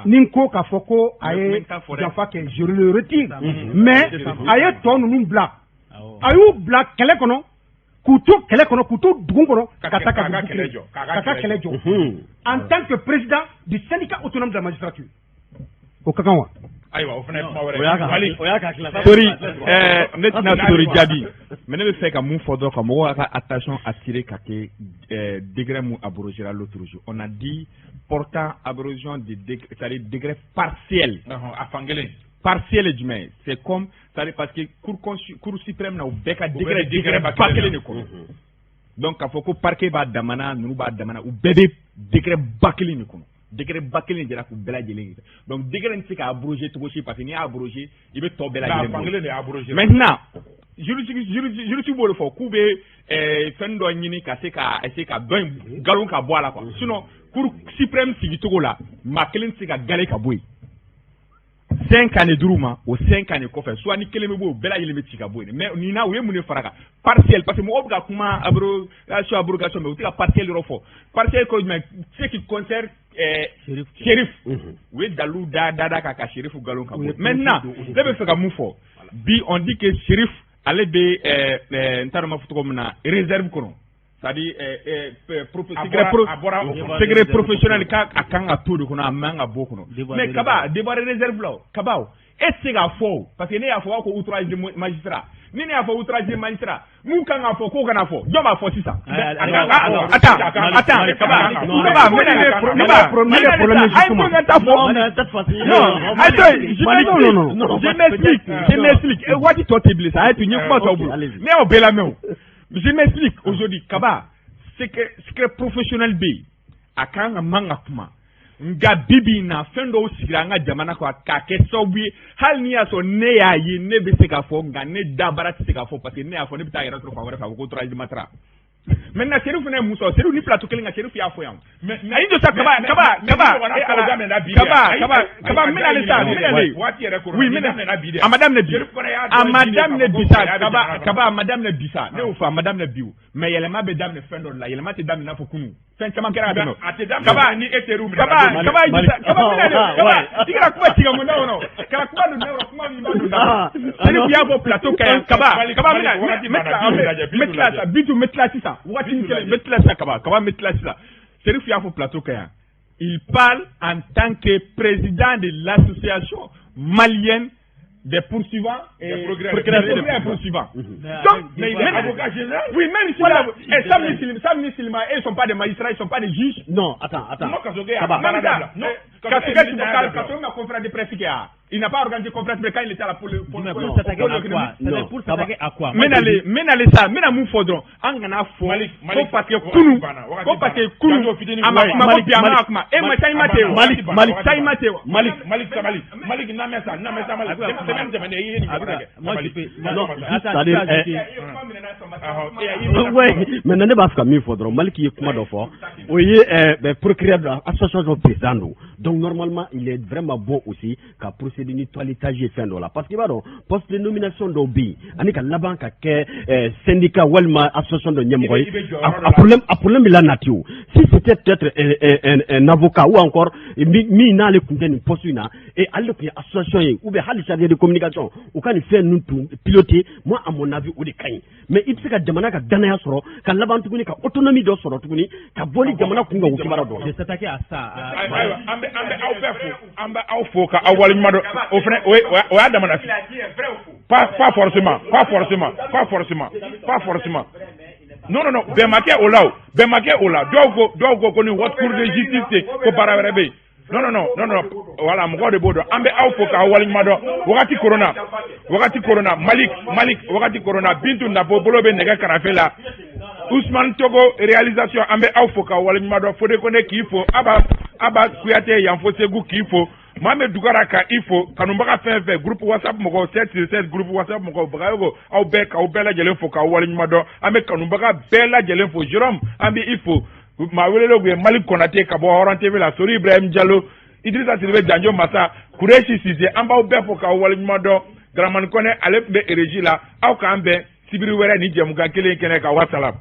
Ninko Kafoko, Aye, Jafake, je le retire. Mais, Aye ton nous bla. Ayou bla, Kelekono, Koutou, Kelekono, Koutou, Dungono, Kataka Kelejo. En tant que président du syndicat autonome de la magistrature. Au Kakawa. Sorry, story Jadi. Mais ne fait qu'à mon fordre comme on a attention à tirer kake degré mou abrogera l'autre jour. On a dit portant abrosion de degré, c'est-à-dire degré partiel. Partiel du mais c'est comme c'est parce que cour suprême na beka degré bakele ne ko. Donc il faut que parquet ba damana nous ba damana ou bébé degré bakele ne ko. Degré bakele de la ku bela jeli. Donc degré ne ka abroger tout aussi parce que ni abroger il veut tomber la jeli. Maintenant je suis beau le fort coube fendo nyini ka se ka essayer ka don galon ka boire là quoi. Sinon cour suprême sigi to là makelen se ka galé ka boy. 5 années d'Uruma ou 5 années qu'on fait soit ni kelemebo bela yele metika boy mais ni na we mune faraka partiel parce que mo obga kuma abrogation mais utika partiel rofo partiel ko mais ce qui concerne Chérif oui dalou dada kaka Chérif galon ka boy maintenant lebe feka mufo bi on dit que Chérif allait be ntarama futo comme na réserve kono c'est-à-dire secret professionnel ka akanga tout de kono amanga bokono mais kaba débarrer réserve là kaba c'est la faux parce que ne y'a fɔ ko outrage de magistrat ni ne y'a fɔ outrage de magistrat mun kan ka fɔ ko kana fɔ jɔn b'a fɔ sisan je m'explique waati tɔ tɛ bilen sa a ye to n ye kuma tɔ bolo ne y'aw bɛɛ lamɛn o je m'explique aujourd'hui Kaba secret professionnel bɛ yen a kan ka man ka kuma nga bibi na fɛn dɔw sigira an ka jamana kɔ k'a kɛ sababu ye hali ni y'a sɔrɔ ne y'a ye ne bɛ se k'a fɔ nka ne dabara tɛ se k'a fɔ parce que ne y'a fɔ ne bɛ taa yɛrɛ sɔrɔ fan wɛrɛ fɛ a ko outrage de magistrat maintenant Serif fana ye mun sɔrɔ Serif ni plateau kelen kan Serif y'a fɔ yan mais ayi jɔ sa Kaba n bɛna ale sa oui a ma daminɛ bi sa Kaba a ma daminɛ bi sa ne y'o fɔ a ma daminɛ bi o mais yɛlɛma bɛ daminɛ fɛn dɔ de la yɛlɛma tɛ daminɛ i n'a fɔ kunun fɛn caman kɛra a tɛmɛ Kaba ni e ter'u minɛ Kaba i kana kuma tigɛ mun na kɔnɔ kana kuma don ne kɔrɔ kuma min b'a don da Serif y'a fɔ plateau kan yan Kaba n bɛ tila sisan waati min kelen n bɛ tila sisan Kaba n bɛ tila sisan Serif y'a fɔ plateau kan yan il parle en tant que président de l'association malienne des poursuivants et des poursuivants. Donc, mais il est avocat général. Oui, même si Sam Nissilima, ils ne sont pas des magistrats, ils ne sont pas des juges. Non, attends. Il n'a pas organisé conférence de presse quand il était à la police. Pour s'attaquer à quoi? Menez ça, menez mon faudron. Angana fo, parce que Kounou, mais ne b'a fɔ min fɔ dɔrɔn Malik ye kuma dɔ fɔ o ye procureur de l'association président donc normalement il est vraiment bon aussi qu'à procéder ni toilettage fɛn dɔ la parce que b'a dɔn poste de nomination dɔw bɛ yen ani ka laban ka kɛ syndicat walima association dɔ ɲɛmɔgɔ ye a problème bɛ la nati o si c'était peut-être un avocat ou encore min n'ale kun tɛ nin poste in na et ale kun ye association ye ou bien hali chargé de communication u ka nin fɛn ninnu tun piloter moi à mon avis o de ka ɲi mais i bɛ se ka jamana ka danaya sɔrɔ ka laban tuguni ka autonomie dɔ sɔrɔ tuguni ka bɔ ni jamana kun kan o kibaruya dɔ de s'attaquer à ça an bɛ aw bɛɛ fo an bɛ aw fo ka aw waleɲuman dɔn o fana o y'a damana pas forcément non bɛnbakɛ o la dɔw ko ni haute cour de justice ko baara wɛrɛ bɛ yen non voilà mɔgɔw de b'o dɔn an bɛ aw fo k'aw waleɲuman dɔn wagati korona Malik wagati korona Bintu Nafo bolo bɛ nɛgɛ karafe la Ousmane Togo réalisation an bɛ aw fo k'aw waleɲuman dɔn Fode Kone k'i fo Aba Kuyate Yanfo Segu k'i fo Mohamed Dugara ka i fo kanubaga fɛn fɛn groupe WhatsApp mɔgɔw 767 groupe WhatsApp mɔgɔw Bagayogo aw bɛɛ lajɛlen fo k'aw waleɲuman dɔn an bɛ kanubaga bɛɛ lajɛlen fo Jérôme an bɛ i fo maa welelen ye Malik Konate ka bɔ Hɔrɔn TV la Sori Ibrahim Diallo Idrissa Siribe Janjo Massa Kureshi Cissé an b'aw bɛɛ fo k'aw waleɲuman dɔn Dramane Kone ale tun bɛ régie la aw k'an bɛn sibiri wɛrɛ ni jɛmukan kelen kɛnɛ kan wassalam.